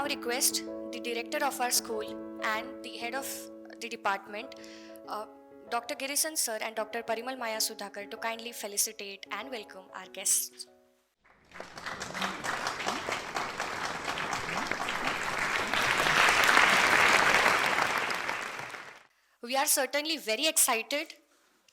request the director of our school and the head of the department, uh, Dr. Girisan sir and Dr. Parimal Maya Sudhakar, to kindly felicitate and welcome our guests. We are certainly very excited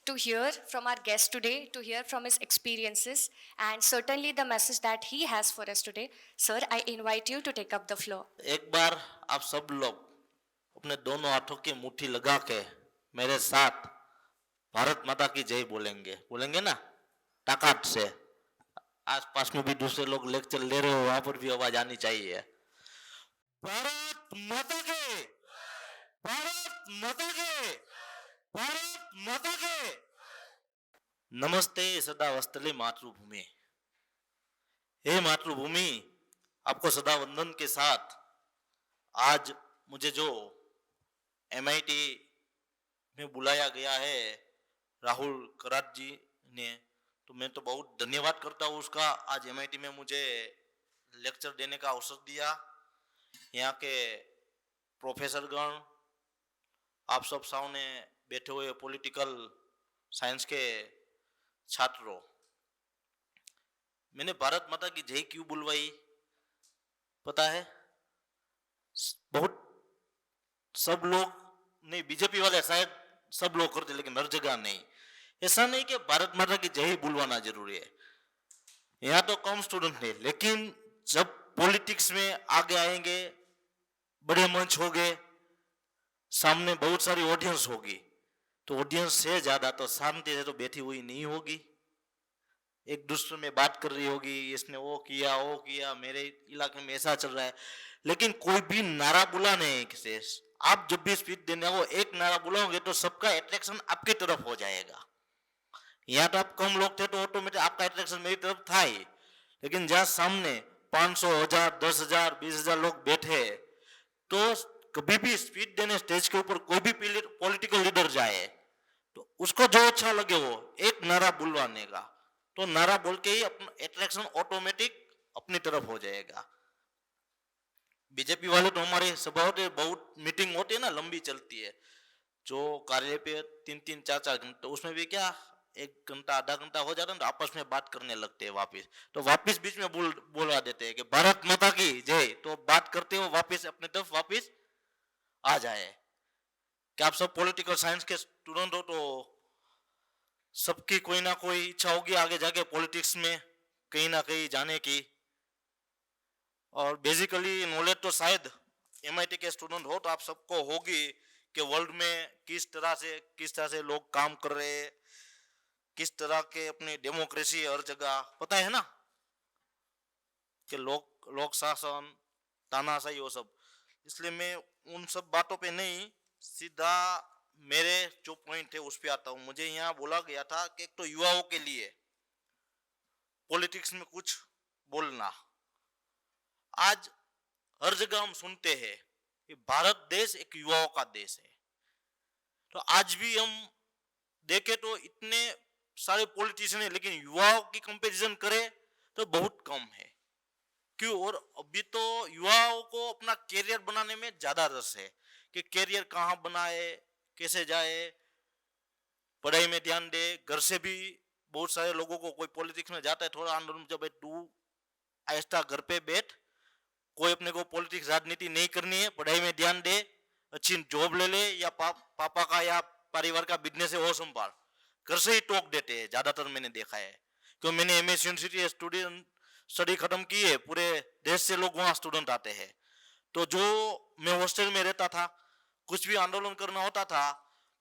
to hear from our guest today, to hear from his experiences, and certainly the message that he has for us today. Sir, I invite you to take up the floor. एक बार आप सब लोग अपने दोनों हाथों की मुट्ठी लगा के मेरे साथ भारत माता की जय बोलेंगे बोलेंगे ना ताकत से। आसपास में भी दूसरे लोग लेक्चर ले रहे हो वहां पर भी आवाज आनी चाहिए। भारत माता के, भारत माता के, भारत माता के। नमस्ते सदा वस्तले मातृभूमि। हे मातृभूमि, आपको सदा वंदन के साथ आज मुझे जो एमआईटी में बुलाया गया है राहुल करात जी ने, तो मैं तो बहुत धन्यवाद करता हूँ उसका। आज एमआईटी में मुझे लेक्चर देने का अवसर दिया। यहाँ के प्रोफेसर गण, आप सब सामने बैठे हुए पॉलिटिकल साइंस के छात्रों, मैंने भारत माता की जय क्यों बुलवाई पता है? बहुत सब लोग नहीं, बीजेपी वाले शायद सब लोग करते लेकिन हर जगह नहीं। ऐसा नहीं कि भारत माता की जय बुलवाना जरूरी है, यहाँ तो कम स्टूडेंट है, लेकिन जब पॉलिटिक्स में आगे आएंगे, बड़े मंच होंगे, सामने बहुत सारी ऑडियंस होगी, तो ऑडियंस से ज्यादा तो शांति से तो बैठी हुई नहीं होगी, एक दूसरे में बात कर रही होगी, इसने वो किया, मेरे इलाके में ऐसा चल रहा है, लेकिन कोई भी नारा बुलाने से आप जब भी स्पीच देने वो एक नारा बुलाओगे तो सबका अट्रैक्शन आपकी तरफ हो जाएगा। यहाँ तो आप कम लोग थे तो ऑटोमेटिक आपका अट्रैक्शन मेरी तरफ था ही, लेकिन जहाँ सामने 500, 1000, 10,000, 20,000 लोग बैठे, तो कभी भी स्पीच देने स्टेज के ऊपर कोई भी पॉलिटिकल लीडर जाए तो उसको जो अच्छा लगे वो एक नारा बुलवाने का, तो नारा बोल के ही अपना अट्रैक्शन ऑटोमेटिक अपनी तरफ हो जाएगा। बीजेपी वाले तो हमारे सभा होते बहुत मीटिंग होती है ना, लंबी चलती है, जो कार्य पे 3-3, 4-4 घंटे, तो उसमें भी क्या 1 घंटा आधा घंटा हो जाता है तो आपस में बात करने लगते हैं, वापिस बीच में बोलवा देते हैं कि भारत माता की जय, तो बात करते हो वापिस अपने तरफ वापिस आ जाए। कि आप सब पॉलिटिकल साइंस के स्टूडेंट हो तो सबकी कोई ना कोई इच्छा होगी आगे जाके पॉलिटिक्स में कहीं ना कहीं जाने की, और बेसिकली नॉलेज तो शायद एमआईटी के स्टूडेंट हो तो आप सबको होगी कि वर्ल्ड में किस तरह से लोग काम कर रहे हैं, किस तरह के अपनी डेमोक्रेसी हर जगह पता है ना, कि लोक शासन, तानाशाही, वो सब। इसलिए मैं उन सब बातों पे नहीं, सीधा मेरे जो पॉइंट है उस पे आता हूँ। मुझे यहाँ बोला गया था कि एक तो युवाओं के लिए पॉलिटिक्स में कुछ बोलना। आज हर जगह हम सुनते हैं कि भारत देश एक युवाओं का देश है, तो आज भी हम देखें तो इतने सारे पॉलिटिशियन है, लेकिन युवाओं की कंपैरिजन करें तो बहुत कम है। क्यों? और अभी तो युवाओं को अपना कैरियर बनाने में ज्यादा रस है कि कैरियर कहाँ बनाए, कैसे जाए, पढ़ाई में ध्यान दे। घर से भी बहुत सारे लोगों को, कोई पॉलिटिक्स में जाता है थोड़ा आंदोलन, जब तू आहिस्ता घर पे बैठ, कोई अपने को पॉलिटिक्स राजनीति नहीं करनी है, पढ़ाई में ध्यान दे, अच्छी जॉब ले ले, या पापा का या परिवार का बिजनेस है वो संभाल, घर से ही टोक देते हैं ज्यादातर, मैंने देखा है। क्यों? मैंने एमएस यूनिवर्सिटी स्टूडेंट स्टडी खत्म की है, पूरे देश से लोग वहां स्टूडेंट आते हैं। तो जो मैं हॉस्टल में रहता था, कुछ भी आंदोलन करना होता था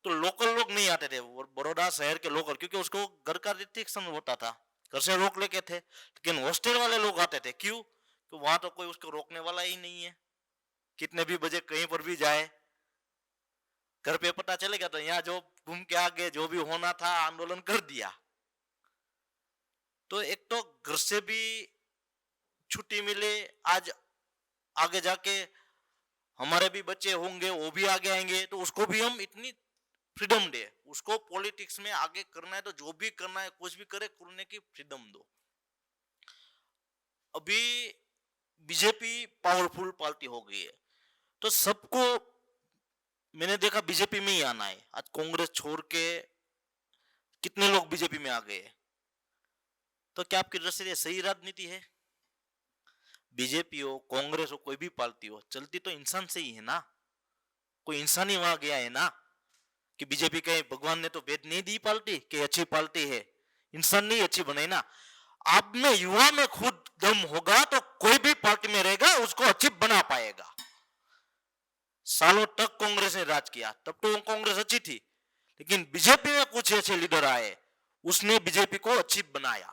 तो लोकल लोग नहीं आते थे, बड़ौदा शहर के लोकल, क्योंकि उसको घर का रिस्ट्रिक्शन होता था, घर से रोक लेके थे, लेकिन हॉस्टल वाले लोग आते थे। क्यों? तो वहां तो कोई उसको रोकने वाला ही नहीं है, कितने भी बजे कहीं पर भी जाए, घर पे पता चलेगा तो यहाँ जो घूम के आगे जो भी होना था आंदोलन कर दिया। तो एक तो घर से भी छुट्टी मिले, आज आगे जाके हमारे भी बच्चे होंगे वो भी आगे आएंगे, तो उसको भी हम इतनी फ्रीडम दे, उसको पॉलिटिक्स में आगे करना है तो जो भी करना है कुछ भी करे, करने की फ्रीडम दो। अभी बीजेपी पावरफुल पार्टी हो गई है, तो सबको मैंने देखा बीजेपी में ही आना है। आज कांग्रेस छोड़ के कितने लोग बीजेपी में आ गए, तो क्या आपकी दृष्टि से सही राजनीति है? बीजेपी हो, कांग्रेस हो, कोई भी पार्टी हो, चलती तो इंसान से ही है ना। कोई इंसान ही वहां गया है ना, कि बीजेपी कहे भगवान ने तो भेद नहीं दी पार्टी कि अच्छी पार्टी है, इंसान नहीं अच्छी बनाई ना। आप में युवा में खुद दम होगा तो कोई भी पार्टी में रहेगा उसको अच्छी बना पाएगा। सालों तक कांग्रेस ने राज किया, तब तो कांग्रेस अच्छी थी, लेकिन बीजेपी में कुछ ऐसे लीडर आए, उसने बीजेपी को अच्छी बनाया।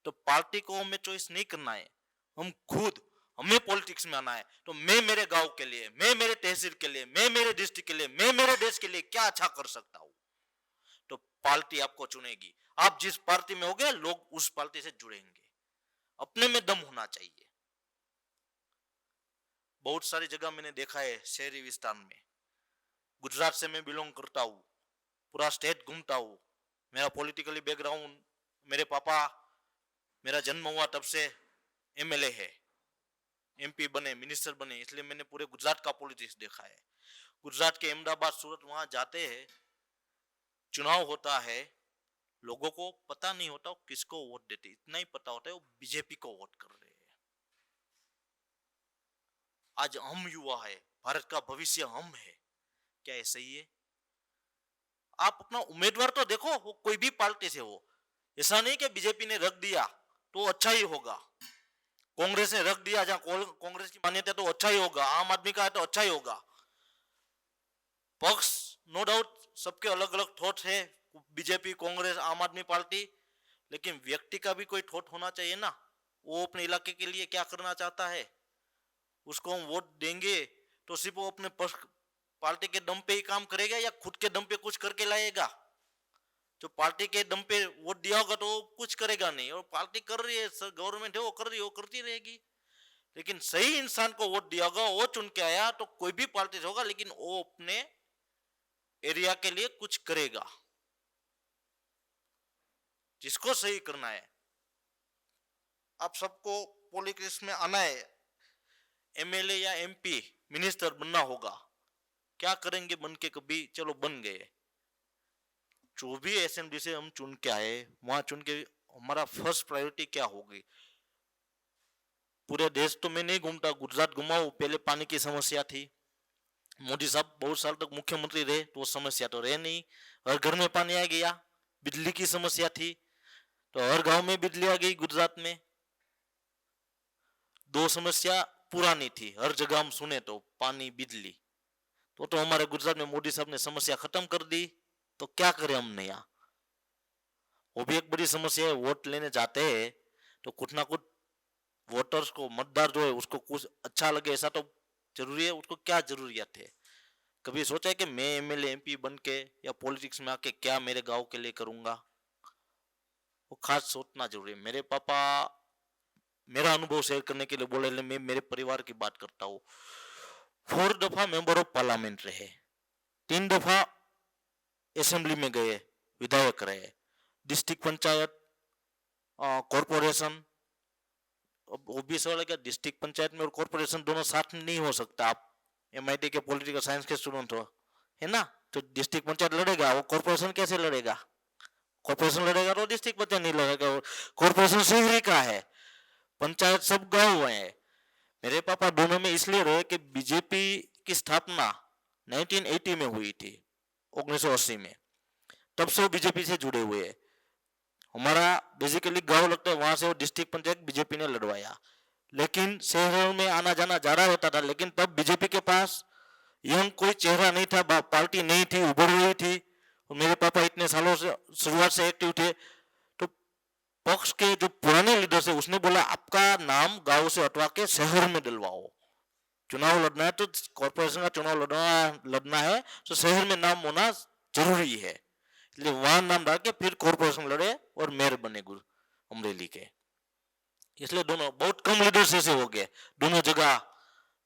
तो पार्टी को हमें चॉइस नहीं करना है, हम खुद, हमें पॉलिटिक्स में आना है। तो मैं मेरे गांव के लिए, मैं मेरे तहसील के लिए, मैं मेरे डिस्ट्रिक्ट के लिए, मैं मेरे देश के लिए क्या अच्छा कर सकता हूं, तो पार्टी आपको चुनेगी। आप जिस पार्टी में होगे लोग उस पार्टी से जुड़ेंगे। अपने में दम होना चाहिए। बहुत सारी जगह मैंने देखा है शहरी विस्तार में। गुजरात से मैं बिलोंग करता हूँ, पूरा स्टेट घूमता हूँ, मेरा पॉलिटिकली बैकग्राउंड, मेरे पापा, मेरा जन्म हुआ तब से एमएलए है, एमपी बने, मिनिस्टर बने, इसलिए मैंने पूरे गुजरात का पॉलिटिक्स देखा है। गुजरात के अहमदाबाद, सूरत, वहां जाते हैं, चुनाव होता है, लोगों को पता नहीं होता वो किसको वोट देते, इतना ही पता होता है वो बीजेपी को वोट कर रहे हैं। आज हम युवा है, भारत का भविष्य हम है, क्या ये सही है? आप अपना उम्मीदवार तो देखो, वो कोई भी पार्टी से हो। ऐसा नहीं कि बीजेपी ने रख दिया तो अच्छा ही होगा, कांग्रेस ने रख दिया, जहां कांग्रेस की मान्यता तो अच्छा ही होगा, आम आदमी का है तो अच्छा ही होगा। पक्ष नो डाउट सबके अलग अलग थॉट है, बीजेपी, कांग्रेस, आम आदमी पार्टी, लेकिन व्यक्ति का भी कोई थॉट होना चाहिए ना। वो अपने इलाके के लिए क्या करना चाहता है, उसको हम वोट देंगे तो सिर्फ वो अपने पार्टी के दम पे ही काम करेगा या खुद के दम पे कुछ करके लाएगा? जो पार्टी के दम पे वोट दिया होगा तो वो कुछ करेगा नहीं, और पार्टी कर रही है, गवर्नमेंट है, वो कर रही है, वो करती रहेगी। लेकिन सही इंसान को वोट दिया होगा, वो चुन के आया, तो कोई भी पार्टी से होगा, लेकिन वो अपने एरिया के लिए कुछ करेगा, जिसको सही करना है। आप सबको पॉलिटिक्स में आना है, एमएलए या एमपी, मिनिस्टर बनना होगा। क्या करेंगे बन के, कभी चलो बन गए, जो भी असेंबली से हम चुन के आए, वहां चुन के हमारा फर्स्ट प्रायोरिटी क्या होगी? पूरे देश तो मैं नहीं घूमता, गुजरात घुमाऊं, पहले पानी की समस्या थी, मोदी साहब बहुत साल तक मुख्यमंत्री रहे तो समस्या तो रहे नहीं, हर घर में पानी आ गया। बिजली की समस्या थी तो हर गांव में बिजली आ गई गुजरात में। दो समस्या पुरानी थी, हर जगह हम सुने तो पानी, बिजली, तो हमारे गुजरात में मोदी साहब ने समस्या खत्म कर दी। तो क्या करें हमने यहाँ, वो भी एक बड़ी समस्या है। वोट लेने जाते हैं तो कुछ ना कुछ वोटर्स को, मतदार जो है उसको कुछ अच्छा लगे, ऐसा तो जरूरी है। उसको क्या जरूरियत है? कभी सोचा है कि मैं एमएलए एमपी बन के या पॉलिटिक्स में आके क्या मेरे गांव के लिए करूंगा? वो खास सोचना जरूरी है। मेरे पापा मेरा अनुभव शेयर करने के लिए बोले, मैं मेरे परिवार की बात करता हूँ। 4 दफा मेंबर ऑफ पार्लियामेंट रहे, 3 दफा असेंबली में गए, विधायक रहे, डिस्ट्रिक्ट पंचायत, कॉर्पोरेशन। अब वो भी सवाल है कि डिस्ट्रिक्ट पंचायत में और कॉर्पोरेशन दोनों साथ में नहीं हो सकता। आप एमआईटी के पॉलिटिकल साइंस के स्टूडेंट हो, है ना, तो डिस्ट्रिक्ट पंचायत लड़ेगा, वो कॉर्पोरेशन कैसे लड़ेगा? कॉर्पोरेशन लड़ेगा तो डिस्ट्रिक्ट पंचायत नहीं लड़ेगा। कॉर्पोरेशन शहरी का है, पंचायत सब गांव है। मेरे पापा दोनों में इसलिए रहे कि बीजेपी की स्थापना 1980 में हुई थी, 1980 में, तब से वो बीजेपी से जुड़े हुए हैं। हमारा बेसिकली गांव लगता है, वहां से वो डिस्ट्रिक्ट पंचायत बीजेपी ने लड़वाया। लेकिन शहरों में आना जाना ज्यादा होता था, लेकिन तब बीजेपी के पास यंग कोई चेहरा नहीं था, पार्टी नहीं थी, उभर रही थी। और मेरे पापा इतने सालों से शुरुआत से एक्टिव थे, तो पक्ष के जो पुराने लीडर से उसने बोला आपका नाम गांव से हटवा के शहर में डलवाओ, चुनाव लड़ना है तो कॉर्पोरेशन का चुनाव लड़ना है तो शहर में नाम होना जरूरी है। इसलिए वहां नाम डाल के फिर कॉर्पोरेशन लड़े और मेयर बने अमरेली के। इसलिए दोनों बहुत कम लीडर्स ऐसे हो गए, दोनों जगह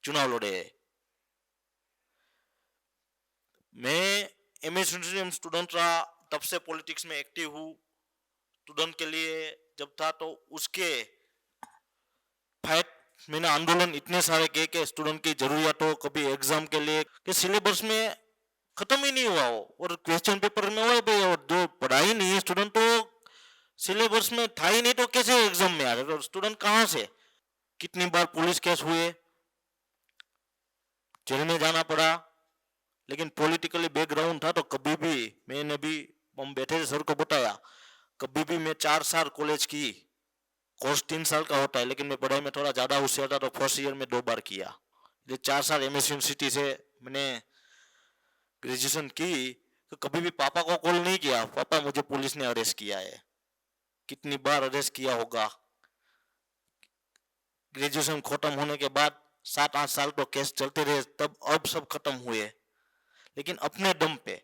चुनाव लड़े। मैं एमए स्टूडेंट रहा, तब से पॉलिटिक्स में एक्टिव हूँ। स्टूडेंट के लिए जब था तो उसके फाइट मैंने आंदोलन इतने सारे किए कि स्टूडेंट की जरूरियातों कभी एग्जाम के लिए कि सिलेबस में खत्म ही नहीं हुआ हो और क्वेश्चन पेपर में हुआ भाई और जो पढ़ाई नहीं है स्टूडेंट तो सिलेबस में था ही नहीं तो कैसे एग्जाम में आ रहे तो स्टूडेंट कहाँ से। कितनी बार पुलिस केस हुए, जेल में जाना पड़ा, लेकिन पॉलिटिकली बैकग्राउंड था तो कभी भी मैंने भी हम बैठे थे सर को बताया कभी भी मैं 4 साल कॉलेज की कोर्स 3 साल का होता है लेकिन मैं पढ़ाई में थोड़ा ज्यादा होशियार था तो फर्स्ट ईयर में 2 बार किया। ये 4 साल एमएस यूनिवर्सिटी से मैंने ग्रेजुएशन की तो कभी भी पापा को कॉल नहीं किया पापा मुझे पुलिस ने अरेस्ट किया है। कितनी बार अरेस्ट किया होगा। ग्रेजुएशन खत्म होने के बाद 7-8 साल तो केस चलते रहे तब अब सब खत्म हुए लेकिन अपने दम पे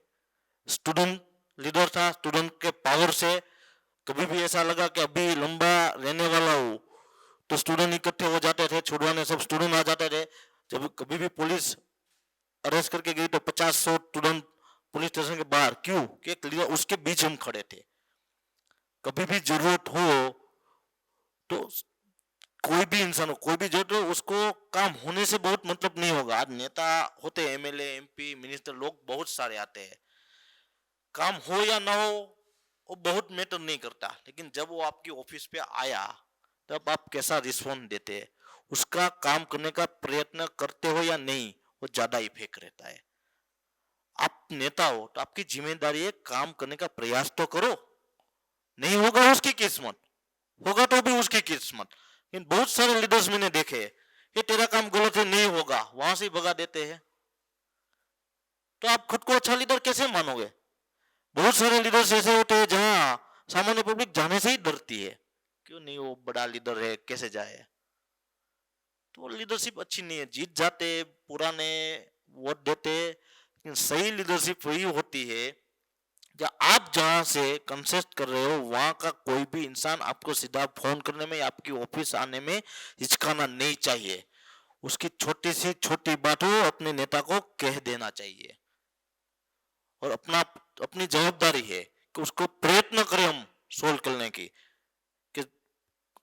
स्टूडेंट लीडर था। स्टूडेंट के पावर से कभी भी ऐसा लगा कि अभी लंबा रहने वाला हूँ तो स्टूडेंट इकट्ठे हो जाते थे छुड़वाने सब स्टूडेंट आ जाते थे। जब कभी भी पुलिस अरेस्ट करके गई तो 50-100 स्टूडेंट पुलिस स्टेशन के बाहर क्यों कि एक लीडर उसके बीच हम खड़े थे। कभी भी जरूरत हो तो कोई भी इंसान हो कोई भी जरूरत हो उसको काम होने से बहुत मतलब नहीं होगा। आज नेता होते एमएलए एमपी मिनिस्टर लोग बहुत सारे आते हैं काम हो या ना हो वो बहुत मैटर नहीं करता लेकिन जब वो आपकी ऑफिस पे आया तब आप कैसा रिस्पॉन्स देते हैं उसका काम करने का प्रयत्न करते हो या नहीं वो ज्यादा इफेक्ट रहता है। आप नेता हो तो आपकी जिम्मेदारी है काम करने का प्रयास तो करो। नहीं होगा उसकी किस्मत, होगा तो भी उसकी किस्मत। लेकिन बहुत सारे लीडर्स मैंने देखे ये तेरा काम गलत है नहीं होगा वहां से भगा देते हैं तो आप खुद को अच्छा लीडर कैसे मानोगे। बहुत सारे लीडर्स ऐसे होते हैं जहां सामान्य पब्लिक जाने से ही डरती है क्यों नहीं वो बड़ा लीडर है कैसे जाए। तो लीडरशिप अच्छी नहीं है। जीत जाते पुराने वोट देते लेकिन सही लीडरशिप वही होती है आप जहां से कंसेस्ट कर रहे हो वहां का कोई भी इंसान आपको सीधा फोन करने में या आपकी ऑफिस आने में हिचकाना नहीं चाहिए। उसकी छोटी सी छोटी बात हो अपने नेता को कह देना चाहिए और अपनी जवाबदारी है कि उसको प्रयत्न करें हम सोल्व करने की। कि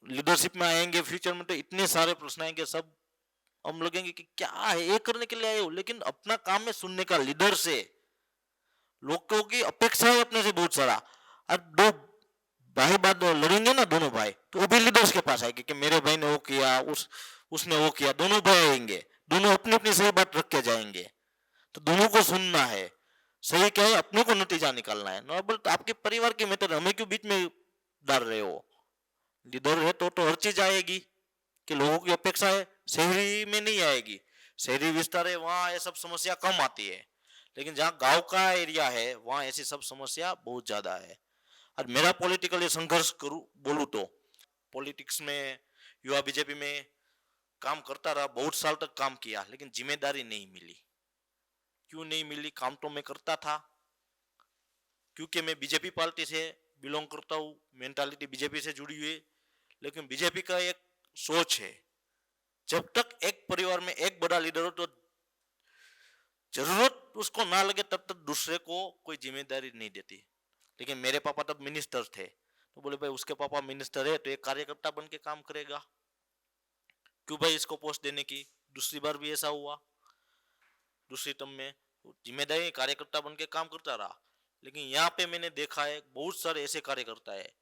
लीडरशिप में आएंगे फ्यूचर में तो इतने सारे प्रश्न आएंगे सब हम लगेंगे कि क्या है ये करने के लिए आए हो लेकिन अपना काम में सुनने का लीडर से लोगों की अपेक्षा है अपने से बहुत सारा। अब दो भाई बात लड़ेंगे ना दोनों भाई तो वो भी लीडर्स के पास आएंगे कि मेरे भाई ने वो किया उसने वो किया दोनों भाई आएंगे दोनों अपनी अपनी सही बात रख के जाएंगे तो दोनों को सुनना है। सही क्या है अपने को नतीजा निकालना है नॉर्मल आपके परिवार की मेथड हमें क्यों बीच में डाल रहे हो। लीडर है तो हर चीज आएगी कि लोगों की अपेक्षा है शहरी में नहीं आएगी। शहरी विस्तार है वहां ये सब समस्या कम आती है लेकिन जहाँ गांव का एरिया है वहां ऐसी सब समस्या बहुत ज्यादा है। और मेरा पॉलिटिकल ये संघर्ष करूं बोलूं तो पॉलिटिक्स में युवा बीजेपी में काम करता रहा बहुत साल तक काम किया लेकिन जिम्मेदारी नहीं मिली। क्यों नहीं मिली काम तो मैं करता था क्योंकि मैं बीजेपी पार्टी से बिलोंग करता हूँ मेंटालिटी बीजेपी से जुड़ी हुई है। लेकिन बीजेपी का एक सोच है जब तक एक परिवार में एक बड़ा लीडर हो तो जरूरत उसको ना लगे तब तक दूसरे को कोई जिम्मेदारी नहीं देती। लेकिन मेरे पापा तब मिनिस्टर थे तो बोले भाई उसके पापा मिनिस्टर है तो एक कार्यकर्ता बन के काम करेगा क्यों भाई इसको पोस्ट देने की। दूसरी बार भी ऐसा हुआ दूसरी टर्म में जिम्मेदारी कार्यकर्ता बन के काम करता रहा। लेकिन यहाँ पे मैंने देखा है बहुत सारे ऐसे कार्यकर्ता है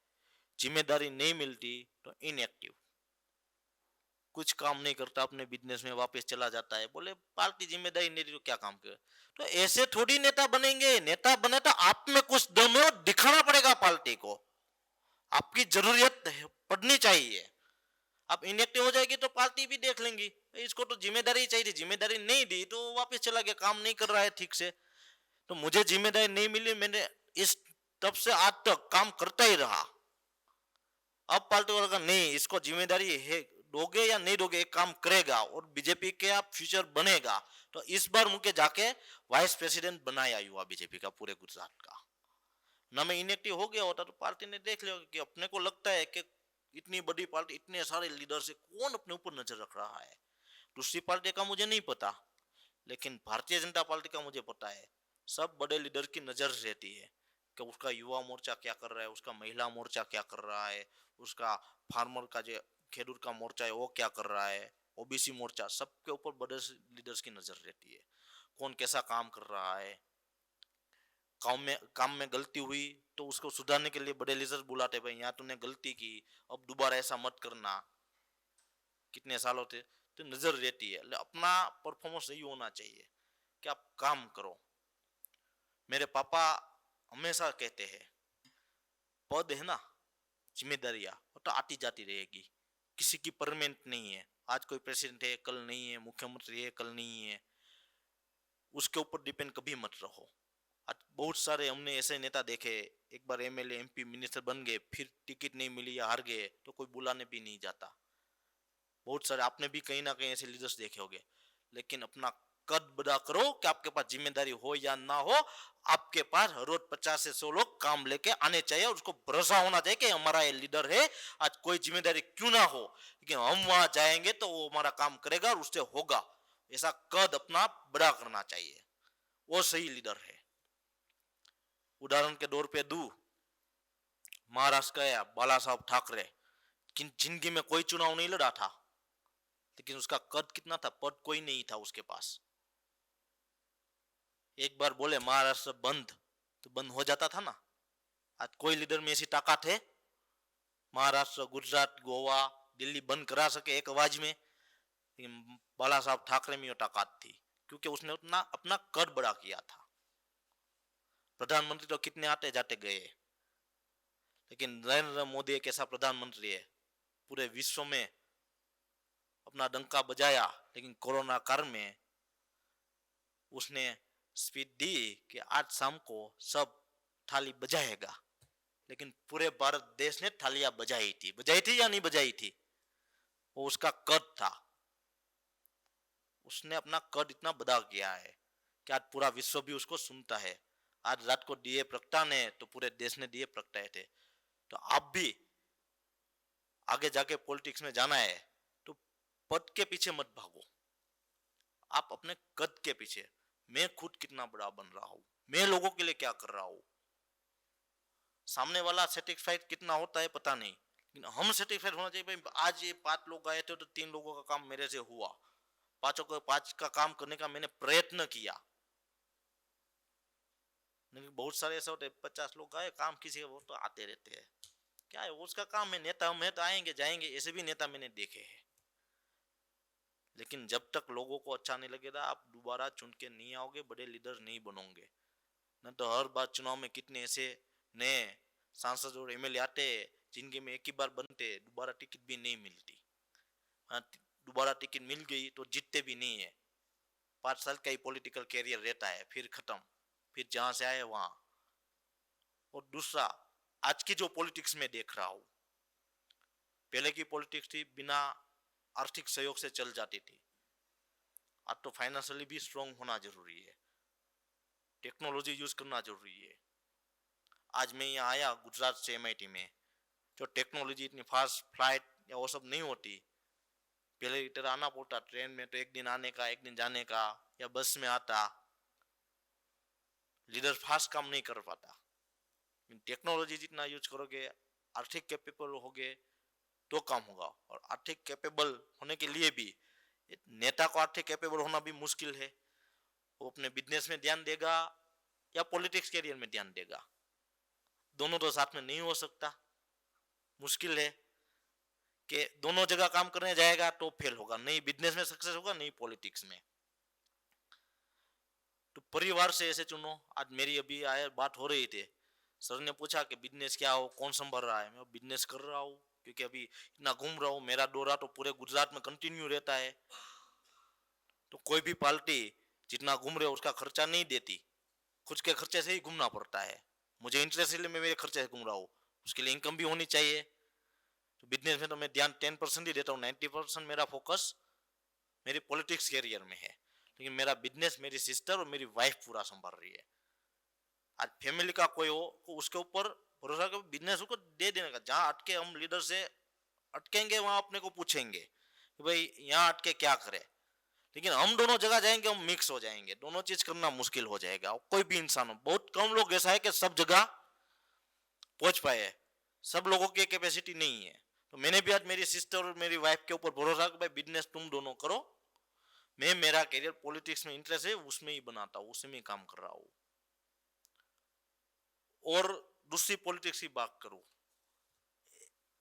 जिम्मेदारी नहीं मिलती तो इनएक्टिव कुछ काम नहीं करता अपने बिजनेस में वापस चला जाता है बोले पार्टी जिम्मेदारी नहीं दी तो क्या काम करे। तो ऐसे थोड़ी नेता बनेंगे। नेता बने तो आप में कुछ दम है और दिखाना पड़ेगा पार्टी को आपकी जरूरत पड़नी चाहिए। आप इनएक्टिव हो जाएगी तो पार्टी भी देख लेंगी इसको तो जिम्मेदारी चाहिए जिम्मेदारी नहीं दी तो वापस चला गया काम नहीं कर रहा है ठीक से। तो मुझे जिम्मेदारी नहीं मिली मैंने इस तब से आज तक काम करता ही रहा। अब पार्टी वाला का नहीं इसको जिम्मेदारी है दोगे या नहीं दोगे एक काम करेगा और बीजेपी के आप फ्यूचर बनेगा। तो इस बार मुझे जाके वाइस प्रेसिडेंट बनाया युवा बीजेपी का पूरे गुजरात का। ना मैं इनएक्टिव हो गया होता तो पार्टी ने देख लिया कि अपने को लगता है कि इतनी बड़ी पार्टी इतने सारे लीडर से कौन अपने ऊपर नजर रख रहा है। दूसरी पार्टी का मुझे नहीं पता लेकिन भारतीय जनता पार्टी का मुझे पता है सब बड़े लीडर की नजर रहती है कि उसका युवा मोर्चा क्या कर रहा है उसका महिला मोर्चा क्या कर रहा है उसका फार्मर का जो खेडूत का मोर्चा है वो क्या कर रहा है ओबीसी मोर्चा, सबके ऊपर बड़े लीडर्स की नजर रहती है। कौन कैसा काम कर रहा है, काम में गलती हुई तो उसको सुधारने के लिए बड़े लीडर्स बुलाते, भाई यहाँ तूने गलती की, अब दोबारा ऐसा मत करना। कितने साल होते तो नजर रहती है। अपना परफॉर्मेंस यही होना चाहिए कि आप काम करो। मेरे पापा हमेशा कहते हैं, पद है ना, जिम्मेदारियां वो तो आती जाती रहेगी, किसी की परमानेंट नहीं है। आज कोई प्रेसिडेंट है, कल नहीं है, मुख्यमंत्री है, कल नहीं है। उसके ऊपर डिपेंड कभी मत रहो। आज बहुत सारे हमने ऐसे नेता देखे, एक बार एमएलए एमपी मिनिस्टर बन गए, फिर टिकट नहीं मिली या हार गए तो कोई बुलाने भी नहीं जाता। बहुत सारे आपने भी कहीं ना कहीं ऐसे लीडर्स देखे होंगे। लेकिन अपना कद बड़ा करो कि आपके पास जिम्मेदारी हो या ना हो, आपके पास हर रोज 50 से 100 लोग काम लेके आने चाहिए। उसको भरोसा होना चाहिए कि हमारा ये लीडर है, आज कोई जिम्मेदारी क्यों ना हो लेकिन हम वहां जाएंगे तो वो हमारा काम करेगा और उससे होगा। ऐसा कद अपना बड़ा करना चाहिए, वो सही लीडर है। उदाहरण के तौर पे दू, महाराष्ट्र का बाला साहब ठाकरे, जिंदगी में कोई चुनाव नहीं लड़ा था, लेकिन उसका कद कितना था, पद कोई नहीं था उसके पास। एक बार बोले महाराष्ट्र बंद तो बंद हो जाता था ना। आज कोई लीडर में ऐसी ताकत है महाराष्ट्र, गुजरात, गोवा, दिल्ली बंद करा सके एक आवाज में? लेकिन बाला साहब ठाकरे में ये ताकत थी, क्योंकि उसने उतना अपना कद बड़ा किया था। प्रधानमंत्री तो कितने आते जाते गए, लेकिन नरेंद्र मोदी एक ऐसा प्रधानमंत्री है, पूरे विश्व में अपना डंका बजाया। लेकिन कोरोना काल में उसने स्पीच दी कि आज शाम को सब थाली बजाएगा, लेकिन पूरे भारत देश ने थालियां बजाई थी या नहीं बजाई थी? वो उसका कद था। उसने अपना कद इतना बड़ा किया है कि आज पूरा विश्व भी उसको सुनता है। आज रात को दिए प्रगटाने तो पूरे देश ने दिए प्रगटाए थे। तो आप भी आगे जाके पॉलिटिक्स में जाना है तो पद के पीछे मत भागो, आप अपने कद के पीछे, मैं खुद कितना बड़ा बन रहा हूं, मैं लोगों के लिए क्या कर रहा हूं। सामने वाला सेटिस्फाइड कितना होता है पता नहीं, लेकिन हम सेटिस्फाइड होना चाहिए। भाई आज ये 5 लोग आए थे तो 3 लोगों का काम मेरे से हुआ, 5 का काम करने का मैंने प्रयत्न किया। नहीं, बहुत सारे ऐसे होते 50 लोग आए, काम किसी वो तो आते रहते हैं, क्या है उसका काम है, नेता में तो आएंगे जाएंगे, ऐसे भी नेता मैंने देखे हैं। लेकिन जब तक लोगों को अच्छा नहीं लगेगा, आप दोबारा चुन के नहीं आओगे, बड़े लीडर नहीं बनोगे। न तो हर बार चुनाव में कितने ऐसे नए सांसद और एमएलए आते जिंदगी में एक ही बार बनते, दोबारा टिकट भी नहीं मिलती। दोबारा टिकट मिल गई तो जीतते भी नहीं है। 5 साल का ही पॉलिटिकल कैरियर रहता है, फिर खत्म, फिर जहां से आए वहां। और दूसरा, आज की जो पॉलिटिक्स में देख रहा हूं, पहले की पॉलिटिक्स थी बिना आर्थिक सहयोग से चल जाती थी। आज तो फाइनेंशियली भी स्ट्रांग होना जरूरी है, टेक्नोलॉजी यूज करना जरूरी है। आज मैं यहाँ आया गुजरात से एमआईटी में, जो टेक्नोलॉजी इतनी फास्ट फ्लाइट या वो सब नहीं होती। पहले इधर आना पड़ता ट्रेन में, तो एक दिन आने का एक दिन जाने का, या बस में आता। लीडर फास्ट काम नहीं कर पाता। टेक्नोलॉजी जितना यूज करोगे, आर्थिक कैपेबल होगे तो काम होगा। और आर्थिक कैपेबल होने के लिए भी नेता को आर्थिक कैपेबल होना भी मुश्किल है। वो अपने बिजनेस में ध्यान देगा या पॉलिटिक्स कैरियर में ध्यान देगा, दोनों तो साथ में नहीं हो सकता। मुश्किल है कि दोनों जगह काम करने जाएगा तो फेल होगा, नहीं बिजनेस में सक्सेस होगा, नहीं पॉलिटिक्स में। तो परिवार से ऐसे चुनो। आज मेरी अभी आए बात हो रही थी, सर ने पूछा कि बिजनेस क्या हो, कौन संभाल रहा है। मैं बिजनेस कर रहा हूँ, क्योंकि अभी इतना घूम रहा हूँ, मेरा दौरा तो पूरे गुजरात में कंटिन्यू रहता है। तो कोई भी पार्टी जितना घूम रहे हो उसका खर्चा नहीं देती, खुद के खर्चे से ही घूमना पड़ता है। मुझे इंटरेस्ट इसलिए मैं मेरे खर्चे से घूम रहा हूँ, उसके लिए इनकम भी होनी चाहिए। तो बिजनेस में तो मैं ध्यान 10% ही देता हूँ, 90% मेरा फोकस मेरी पॉलिटिक्स कैरियर में है। लेकिन मेरा बिजनेस मेरी सिस्टर और मेरी वाइफ पूरा संभाल रही है। आज फैमिली का कोई हो तो उसके ऊपर भरोसा कर बिजनेस को दे देने का। जहां अटके हम लीडर से अटकेंगे, वहां अपने को पूछेंगे कि भाई यहाँ अटके क्या करे। लेकिन हम दोनों जगह जाएंगे, हम मिक्स हो जाएंगे, दोनों चीज करना मुश्किल हो जाएगा। कोई भी इंसान हो, बहुत कम लोग ऐसा है कि सब जगह पहुंच पाए, सब लोगों की कैपेसिटी नहीं है। तो मैंने भी आज मेरी सिस्टर और मेरी वाइफ के ऊपर भरोसा कि भाई बिजनेस तुम दोनों करो, मैं मेरा करियर पॉलिटिक्स में इंटरेस्ट है उसमें ही बनाता हूँ, उसी में ही काम कर रहा हूँ। और दूसरी पॉलिटिक्स की बात करूँ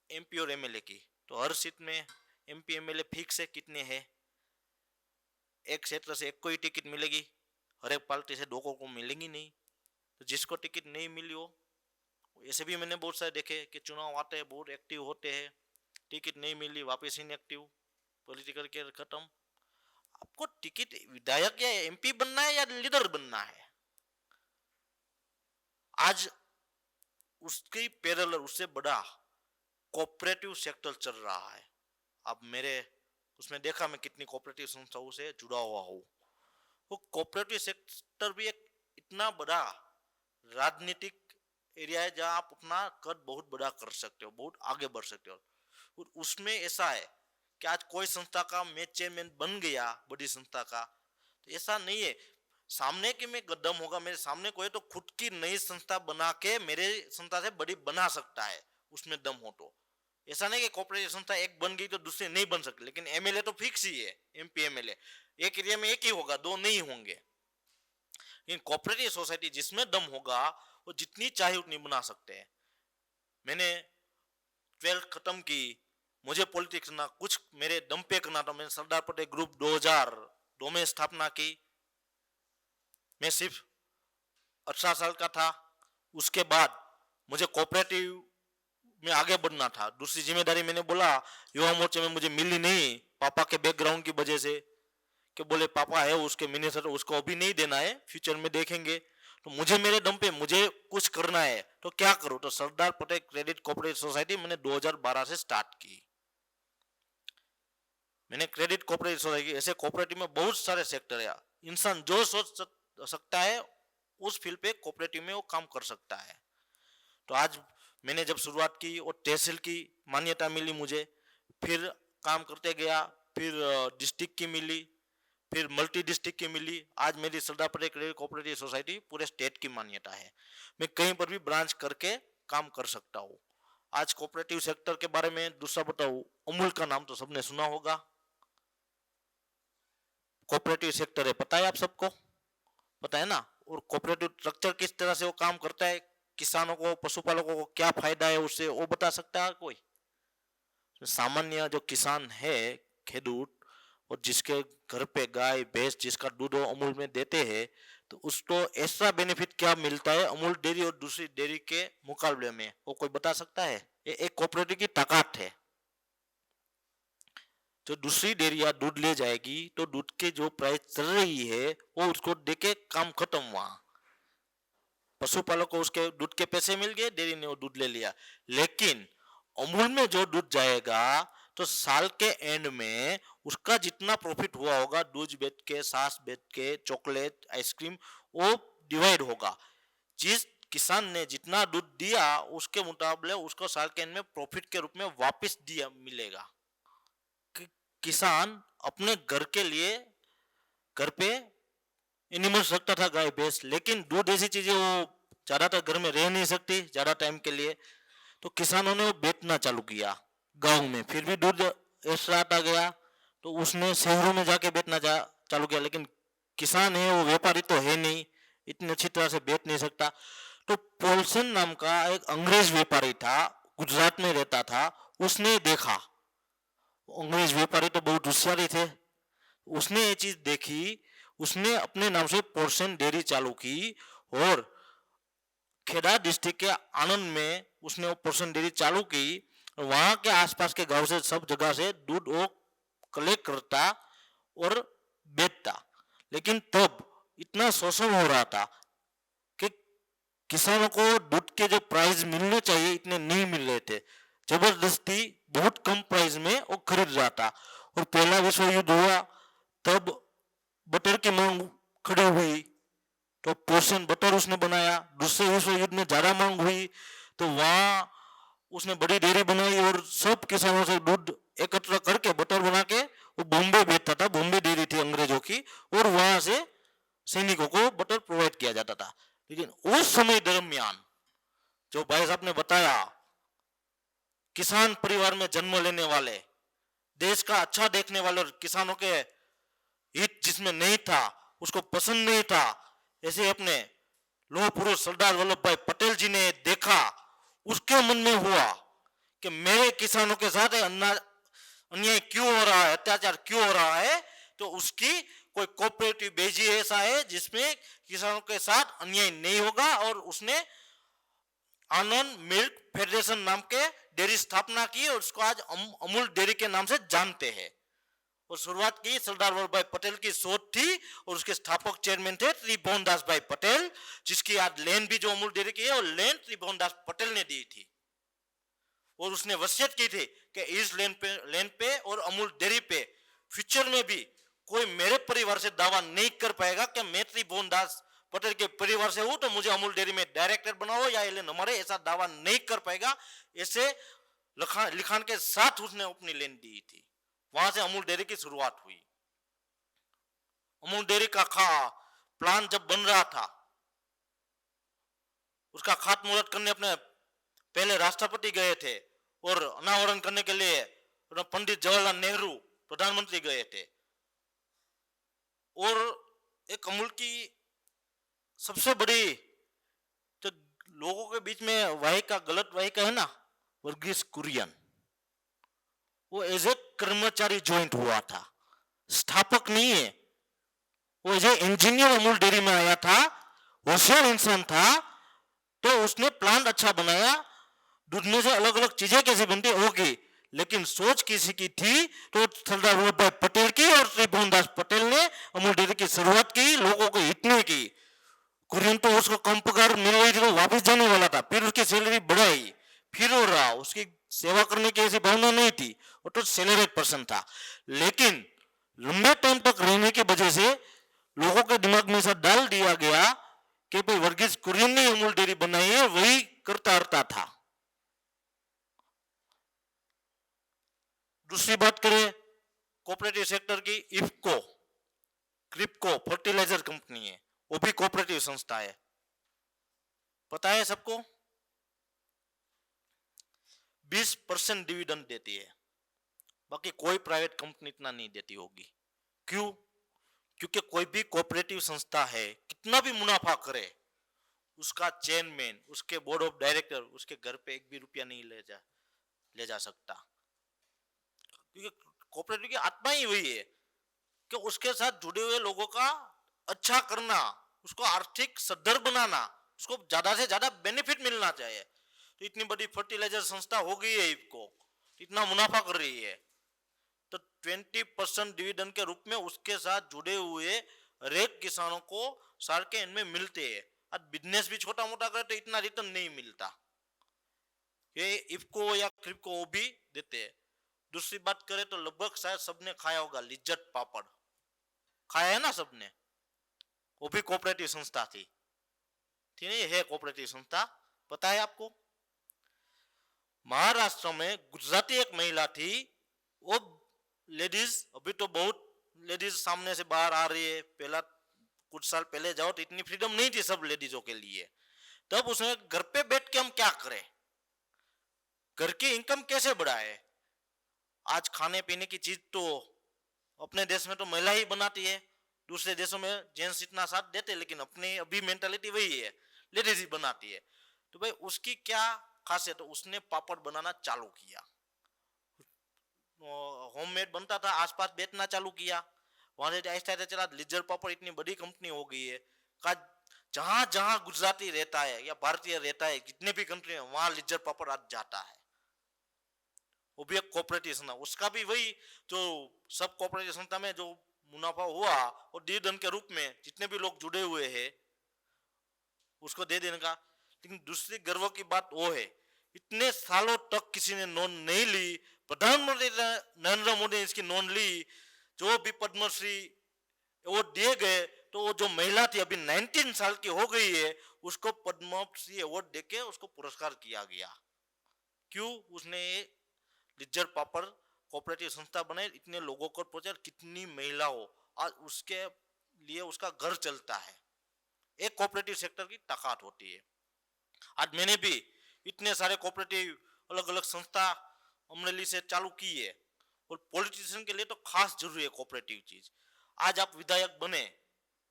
एमपी और एमएलए की, तो हर सीट में एमपी एमएलए फिक्स है कितने हैं, एक क्षेत्र से एक को ही टिकट मिलेगी, हर एक पार्टी से दो को मिलेंगी नहीं। तो जिसको टिकट नहीं मिली हो, ऐसे भी मैंने बहुत सारे देखे कि चुनाव आते हैं बहुत एक्टिव होते हैं, टिकट नहीं मिली वापस इनएक्टिव, पॉलिटिकल कैरियर खत्म। आपको टिकट विधायक या एमपी बनना है या लीडर बनना है, आज उसकी पैरेलल उससे बड़ा कोऑपरेटिव सेक्टर चल रहा है। अब मेरे उसमें देखा मैं कितनी कोऑपरेटिव संस्थाओं से जुड़ा हुआ हूँ। वो कोऑपरेटिव सेक्टर भी एक इतना बड़ा राजनीतिक एरिया है जहां आप अपना कद बहुत बड़ा कर सकते हो, बहुत आगे बढ़ सकते हो। और उसमें ऐसा है कि आज कोई संस्था का मैं चेयरमैन बन गया बड़ी संस्था का, तो ऐसा नहीं है सामने कि मैं गद्दम होगा, मेरे सामने कोई तो खुद की नई संस्था बना के मेरे संस्था से बड़ी बना सकता है, उसमें दम हो तो। ऐसा नहीं कि कोऑपरेटिव संस्था एक बन गई तो दूसरी नहीं बन सकती, लेकिन एमएलए तो फिक्स ही है, एमपी एमएलए एक एरिया में एक ही होगा, दो नहीं होंगे। लेकिन कोऑपरेटिव सोसाइटी जिसमें दम होगा वो जितनी चाहे उतनी बना सकते हैं। मैंने 12th खत्म की, मुझे पॉलिटिक्स ना कुछ मेरे दम पे करना था, मैंने सरदार पटेल ग्रुप 2002 में स्थापना की। मैं सिर्फ 18 साल का था। उसके बाद मुझे कोऑपरेटिव में आगे बढ़ना था। दूसरी जिम्मेदारी मैंने बोला युवा मोर्चे में मुझे मिली नहीं, पापा के बैकग्राउंड की वजह से, कि बोले पापा है उसके मिनिस्टर, उसको अभी नहीं देना है, फ्यूचर में देखेंगे। तो मुझे मेरे दम पे मुझे कुछ करना है तो क्या करूं, तो Sardar Patel credit cooperative society मैंने 2012 से स्टार्ट की। मैंने क्रेडिट कोऑपरेटिव सोसाइटी, ऐसे कोऑपरेटिव में बहुत सारे सेक्टर है, इंसान जो सोच सकता है उस फील्ड पे कोऑपरेटिव में वो काम कर सकता है। तो आज मैंने जब शुरुआत की और तहसील की मान्यता मिली मुझे, फिर काम करते गया, फिर डिस्ट्रिक्ट की मिली, फिर मल्टी डिस्ट्रिक्ट की मिली, आज मेरी Sardar Patel credit cooperative society पूरे स्टेट की मान्यता है। मैं कहीं पर भी ब्रांच करके काम कर सकता हूँ। आज कोऑपरेटिव सेक्टर के बारे में दूसरा बताऊं, अमूल का नाम तो सबने सुना होगा, कोऑपरेटिव सेक्टर है, पता है आप सबको, पता है ना। और कोऑपरेटिव स्ट्रक्चर किस तरह से वो काम करता है, किसानों को पशुपालकों को क्या फायदा है उससे, वो बता सकता है कोई? सामान्य जो किसान है खेडूत, और जिसके घर पे गाय भैंस जिसका दूध अमूल में देते हैं, तो उसको ऐसा बेनिफिट क्या मिलता है अमूल डेयरी और दूसरी डेयरी के मुकाबले में, वो कोई बता सकता है? ये एक कोऑपरेटिव की ताकत है। जो दूसरी डेयरिया दूध ले जाएगी तो दूध के जो प्राइस चल रही है वो उसको देके काम खत्म, वहां पशुपालक को उसके दूध के पैसे मिल गए, डेयरी ने वो दूध ले लिया। लेकिन अमूल में जो दूध जाएगा तो साल के एंड में उसका जितना प्रॉफिट हुआ होगा, दूध बेच के, सास बेच के, चॉकलेट, आइसक्रीम, वो डिवाइड होगा। जिस किसान ने जितना दूध दिया उसके मुकाबले उसको साल के एंड में प्रॉफिट के रूप में वापस दिया मिलेगा। किसान अपने घर के लिए घर पे एनिमल्स रखता था, गाय भैंस, लेकिन दूध ऐसी चीजें वो ज्यादातर घर में रह नहीं सकती ज्यादा टाइम के लिए, तो किसानों ने वो बेचना चालू किया गांव में। फिर भी दूध एक्स्ट्रा आता गया तो उसने शहरों में जाके बेचना चालू किया। लेकिन किसान है वो व्यापारी तो है नहीं, इतनी अच्छी तरह से बेच नहीं सकता। तो पोल्सन नाम का एक अंग्रेज व्यापारी था, गुजरात में रहता था, उसने देखा, अंग्रेज व्यापारी तो बहुत होशियारी थे, उसने ये चीज देखी, उसने अपने नाम से पोर्शन डेयरी चालू की और खेड़ा डिस्ट्रिक्ट के आनंद में उसने वो पोर्शन डेयरी चालू की। वहां के आसपास के गांव से सब जगह से दूध वो कलेक्ट करता और बेचता। लेकिन तब इतना शोषण हो रहा था कि किसानों को दूध के जो प्राइस मिलने चाहिए इतने नहीं मिल रहे थे, जबरदस्ती बहुत कम प्राइस में वो खरीद रहा था। और पहला विश्व युद्ध हुआ तब बटर की मांग खड़ी हुई तो पोर्शन बटर उसने बनाया। दूसरे विश्व युद्ध में ज्यादा मांग हुई तो वहां उसने बड़ी डेयरी बनाई और सब किसानों से दूध एकत्र करके बटर बना के वो बॉम्बे बेचता था, बॉम्बे डेयरी थी अंग्रेजों की, और वहां से सैनिकों को बटर प्रोवाइड किया जाता था। लेकिन उस समय दरमियान जो भाई साहब ने बताया किसान परिवार में जन्म लेने वाले, देश का अच्छा देखने वाले और किसानों के हित जिसमें नहीं था, उसको पसंद नहीं था, ऐसे अपने लोह पुरुष सरदार वल्लभ भाई पटेल जी ने देखा, उसके मन में हुआ कि मेरे किसानों के साथ अन्याय क्यों हो रहा है, अत्याचार क्यों हो रहा है, तो उसकी कोई कोऑपरेटिव बेजी ऐसा है जिसमें किसानों के साथ अन्याय नहीं होगा, और उसने आनंद मिल्क फेडरेशन नाम के डेयरी स्थापना की और उसको आज अमूल डेयरी के नाम से जानते हैं। और शुरुआत की सरदार वल्लभ भाई पटेल की सोच थी, और उसके स्थापक चेयरमैन थे त्रिभुवन दास भाई पटेल, जिसकी आज लैंड भी जो अमूल डेयरी की है, और लैंड त्रिभुवन दास पटेल ने दी थी। और उसने वसीयत की थी कि इस लैंड पे और अमूल डेयरी पे फ्यूचर में भी कोई मेरे परिवार से दावा नहीं कर पाएगा कि मैं त्रिभुवन दास पटेल के परिवार से हूं तो मुझे अमूल डेयरी में डायरेक्टर बनाओ या एलएन हमारे, ऐसा दावा नहीं कर पाएगा। ऐसे लिखान के साथ उसने अपनी लैंड दी थी। वहां से अमूल डेयरी की शुरुआत हुई। अमूल डेयरी का प्लान जब बन रहा था, उसका खातमुहूर्त करने अपने पहले राष्ट्रपति गए थे, और अनावरण करने के लिए पंडित जवाहरलाल नेहरू प्रधानमंत्री गए थे। और एक अमूल की सबसे बड़ी तो लोगों के बीच में वाहिका, गलत वाहिका है ना, वर्गीस कुरियन, वो एज ए कर्मचारी ज्वाइंट हुआ था, स्थापक नहीं है। वो as a engineer Amul dairy में आया था, होशियार इंसान था, तो उसने प्लान अच्छा बनाया, दूध में से अलग अलग चीजें कैसे बनती होगी, लेकिन सोच किसी की थी, तो सरदार वल्लभ भाई पटेल की और त्रिभुवन दास पटेल ने अमूल डेयरी की शुरुआत की, लोगों को हित में की। कुरियन तो उसको कम पगार मिल रही थी तो वापस जाने वाला था, फिर उसकी सैलरी बढ़ाई, फिर वो रहा, उसकी सेवा करने की ऐसी भावना नहीं थी, वो तो सैलरीड पर्सन था। लेकिन लंबे टाइम तक रहने की वजह से लोगों के दिमाग में ऐसा डाल दिया गया कि भाई वर्गीस कुरियन ने अमूल डेयरी बनाई है, वही करता रहता था। दूसरी बात करें कोऑपरेटिव सेक्टर की, इफ्को, क्रिप्को फर्टिलाइजर कंपनी है, वो भी कोऑपरेटिव संस्था है, पता है सबको। 20% डिविडेंड देती है, बाकी कोई प्राइवेट कंपनी इतना नहीं देती होगी। क्यों? क्योंकि कोई भी कोऑपरेटिव संस्था है, कितना भी मुनाफा करे, उसका चेयरमैन, उसके बोर्ड ऑफ डायरेक्टर उसके घर पे एक भी रुपया नहीं ले जा सकता। क्योंकि कोऑपरेटिव की आत्मा ही वही है कि उसके साथ जुड़े हुए लोगों का अच्छा करना, उसको आर्थिक सदृढ़ बनाना, उसको ज्यादा से ज्यादा बेनिफिट मिलना चाहिए। तो इतनी बड़ी फर्टिलाइजर संस्था हो गई है इफको, इतना मुनाफा कर रही है, तो 20% डिविडेंड के रूप में उसके साथ जुड़े हुए हरेक किसानों को साल के एंड में मिलते हैं। आज बिजनेस भी छोटा मोटा करे तो इतना रिटर्न नहीं मिलता, ये इफको या क्रिप्को वो भी देते हैं। दूसरी बात करें तो लगभग शायद सबने खाया होगा लिज्जत पापड़, खाया है ना सबने, वो भी कोऑपरेटिव संस्था थी नहीं है, कोऑपरेटिव संस्था, पता है आपको। महाराष्ट्र में गुजराती एक महिला थी, वो लेडीज, अभी तो बहुत लेडीज सामने से बाहर आ रही है, पहला कुछ साल पहले जाओ तो इतनी फ्रीडम नहीं थी सब लेडीजों के लिए। तब उसने घर पे बैठ के हम क्या करें, घर की इनकम कैसे बढ़ाए। आज खाने पीने की चीज तो अपने देश में तो महिला ही बनाती है, दूसरे देशों में जेंट्स इतना साथ देते, लेकिन अपनी अभी मेंटालिटी वही है, लेडीज ही बनाती है। तो भाई उसकी क्या खासियत, तो उसने पापड़ बनाना चालू किया, होममेड बनता था, आसपास बेचना चालू किया, वहां से आहिस्ता आहिस्ता चला, लिज्जत पापड़ इतनी बड़ी कंपनी हो गई है का जहां जहां गुजराती रहता है या भारतीय रहता है, जितने भी कंट्री है वहां लिज्जत पापड़ आज जाता है। वो भी एक कोऑपरेटिव संस्था, उसका भी वही जो सब कोऑपरेटिव संस्था में जो मुनाफा हुआ और डिविडेंड के रूप में जितने भी लोग जुड़े हुए हैं उसको दे देने का। लेकिन दूसरी गर्व की बात वो है, इतने सालों तक किसी ने नोंद नहीं ली, प्रधानमंत्री नरेंद्र मोदी ने इसकी नोंद ली, जो भी पद्मश्री अवार्ड दिए गए, तो वो जो महिला थी अभी 19 साल की हो गई है, उसको पद्मश्री अवार्ड देके उसको पुरस्कार किया गया। क्यों? उसने लिज्जत पापड़ कोऑपरेटिव संस्था बनाई, इतने लोगों को पहुंचा, कितनी महिलाओं आज उसके लिए उसका घर चलता है। एक कोऑपरेटिव सेक्टर की ताकत होती है। आज मैंने भी इतने सारे कोऑपरेटिव अलग अलग संस्था अमरेली से चालू की है। और पॉलिटिशियन के लिए तो खास जरूरी है कोऑपरेटिव चीज। आज आप विधायक बने,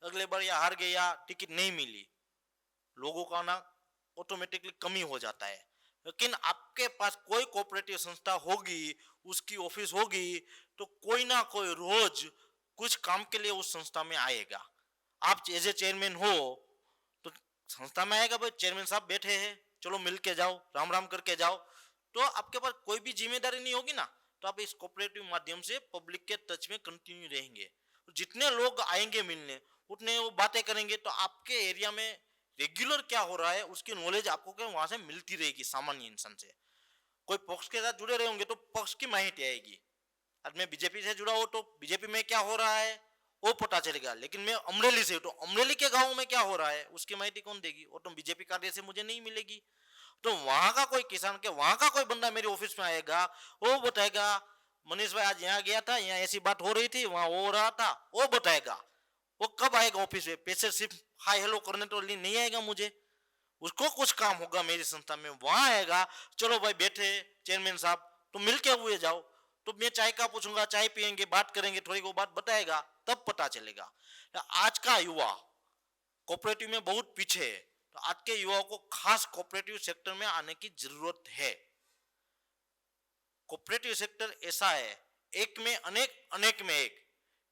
अगले बार या हार गए या टिकट नहीं मिली, लोगों का ना ऑटोमेटिकली कमी हो जाता है। लेकिन आपके पास कोई कोऑपरेटिव संस्था होगी, उसकी ऑफिस होगी, तो कोई ना कोई रोज कुछ काम के लिए उस संस्था में आएगा। आप एज ए चेयरमैन हो तो संस्था में आएगा, भाई चेयरमैन साहब बैठे हैं, चलो मिल के जाओ, राम राम करके जाओ। तो आपके पास कोई भी जिम्मेदारी नहीं होगी ना, तो आप इस कोऑपरेटिव माध्यम से पब्लिक के टच में कंटिन्यू रहेंगे। जितने लोग आएंगे मिलने, उतने वो बातें करेंगे, तो आपके एरिया में रेगुलर क्या हो रहा है उसकी नॉलेज आपको क्या वहां से मिलती रहेगी सामान्य इंसान से। कोई पक्ष के साथ जुड़े रहे होंगे तो पक्ष की माहिती आएगी। आज मैं बीजेपी से जुड़ा हूं तो बीजेपी में क्या हो रहा है वो पता चलेगा। लेकिन मैं अमरेली से हूं तो अमरेली के गांव में क्या हो रहा है उसकी माहिती कौन देगी? वो तो बीजेपी कार्य से मुझे नहीं मिलेगी। तो वहां का कोई किसान के वहां का कोई बंदा मेरे ऑफिस में आएगा, वो बताएगा मनीष भाई आज यहाँ गया था, यहाँ ऐसी बात हो रही थी, वहां वो हो रहा था, वो बताएगा। वो कब आएगा ऑफिस में? पैसे सिर्फ हाई हेलो करने तो लिए नहीं आएगा मुझे, उसको कुछ काम होगा मेरी संस्था में, वहां आएगा। चलो भाई बैठे चेयरमैन साहब तो मिलके हुए जाओ, तो मैं चाय का पूछूंगा, चाय पियेंगे, बात करेंगे, थोड़ी को बात बताएगा, तब पता चलेगा। आज का युवा कोऑपरेटिव में बहुत पीछे है, तो आज के युवाओं को खास कोऑपरेटिव सेक्टर में आने की जरूरत है। कोऑपरेटिव सेक्टर ऐसा है, एक में अनेक, अनेक में एक,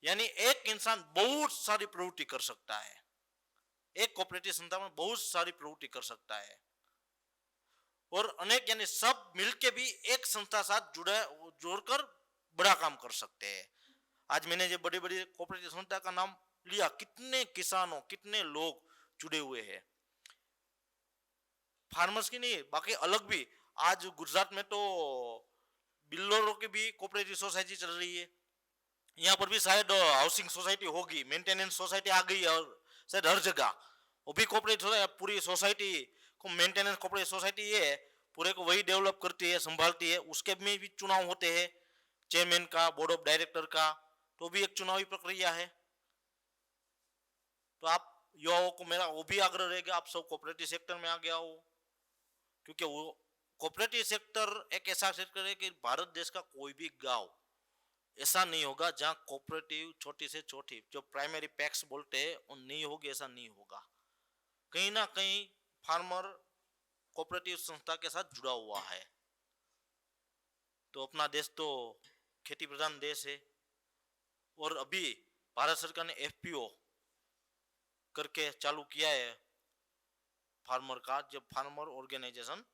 यानी एक इंसान बहुत सारी प्रवृत्ति कर सकता है। एक कोऑपरेटिव संस्था में बहुत सारी प्रवृत्ति कर सकता है, और अनेक यानी सब मिलके भी एक संस्था साथ जोड़कर बड़ा काम कर सकते हैं। आज मैंने जो बड़ी बड़ी कोऑपरेटिव संस्था का नाम लिया, कितने किसानों, कितने लोग जुड़े हुए हैं। फार्मर्स की नहीं, बाकी अलग भी। आज गुजरात में तो बिल्डरों की भी कोऑपरेटिव सोसाइटी चल रही है। यहाँ पर भी शायद हाउसिंग सोसाइटी होगी, मेंटेनेंस सोसाइटी आ गई है, और शायद हर जगह वो भी कोऑपरेटिव पूरी सोसाइटी को मेंटेनेंस कोऑपरेटिव सोसाइटी है, पूरे को वही डेवलप करती है, संभालती है। उसके में भी चुनाव होते हैं, चेयरमैन का, बोर्ड ऑफ डायरेक्टर का, तो भी एक चुनावी प्रक्रिया है। तो आप युवाओं को मेरा वो भी आग्रह रहेगा, आप सब कोऑपरेटिव सेक्टर में आ गया हो, क्योंकि वो कोऑपरेटिव सेक्टर एक ऐसा सेक्टर है कि भारत देश का कोई भी गांव ऐसा नहीं होगा जहां कोऑपरेटिव छोटी से छोटी जो प्राइमरी पैक्स बोलते हैं वो नहीं होगी, ऐसा नहीं होगा। कहीं ना कहीं फार्मर कोऑपरेटिव संस्था के साथ जुड़ा हुआ है। तो अपना देश तो खेती प्रधान देश है, और अभी भारत सरकार ने एफपीओ करके चालू किया है फार्मर का, जब फार्मर ऑर्गेनाइजेशन,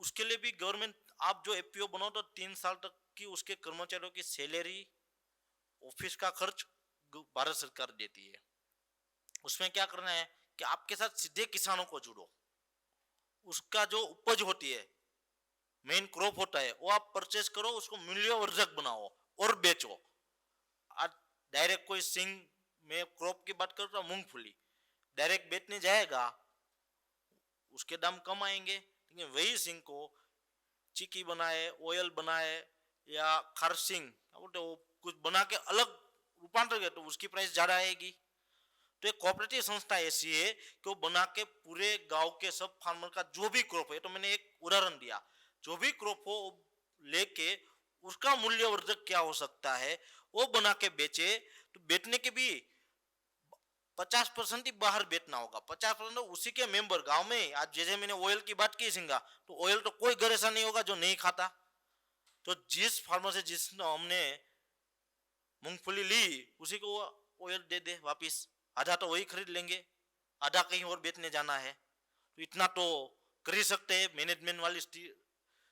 उसके लिए भी गवर्नमेंट, आप जो एफपीओ बनाओ तो 3 साल तक की उसके कर्मचारियों की सैलरी, ऑफिस का खर्च भारत सरकार देती है। उसमें क्या करना है कि आपके साथ सीधे किसानों को जुड़ो, उसका जो उपज होती है, मेन क्रॉप होता है, वो आप परचेस करो, उसको मूल्यवर्धक बनाओ और बेचो। आज डायरेक्ट कोई सिंग में क्रॉप की बात करता हूँ, मूंगफली डायरेक्ट बेचने जाएगा, उसके दाम कम आएंगे। लेकिन वही सिंग को चिक्की बनाए, ऑयल बनाए, या खारसिंग तो कुछ बना के अलग रूपांतर करे तो उसकी प्राइस ज्यादा आएगी। तो एक कोऑपरेटिव संस्था ऐसी है कि वो बना के पूरे गांव के सब फार्मर का जो भी क्रॉप है, तो मैंने एक उदाहरण दिया, जो भी क्रॉप हो लेके उसका मूल्यवर्धक क्या हो सकता है वो बना के बेचे। तो बेचने के भी 50% ही बाहर बेचना होगा, 50% उसी के मेंबर गांव में। आज जैसे मैंने ऑयल की बात की सिंगा, तो ऑयल तो कोई घर ऐसा नहीं होगा जो नहीं खाता। तो जिस फार्मर से जिस हमने मूंगफली ली उसी को ऑयल दे दे वापिस, आधा तो वही खरीद लेंगे, आधा कहीं और बेचने जाना है। तो इतना तो कर ही सकते हैं, मैनेजमेंट वाली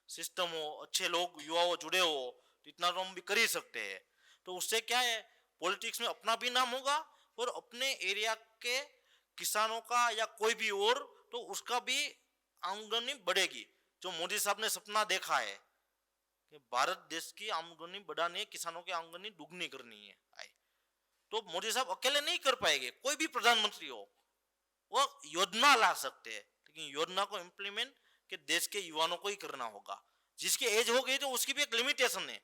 सिस्टम हो, अच्छे लोग युवाओं जुड़े हो, तो इतना तो हम भी कर ही सकते हैं। तो उससे क्या है, पॉलिटिक्स में अपना भी नाम होगा और अपने एरिया के किसानों का या कोई भी और, तो उसका भी आमदनी बढ़ेगी। जो मोदी साहब ने सपना देखा है कि भारत देश की आमदनी बढ़ानी है, किसानों की आमदनी दुगनी करनी है, तो मोदी साहब अकेले नहीं कर पाएंगे। कोई भी प्रधानमंत्री हो वो योजना ला सकते हैं, लेकिन योजना को इम्प्लीमेंट के देश के युवाओं को ही करना होगा। जिसकी एज हो गई तो उसकी भी एक लिमिटेशन है।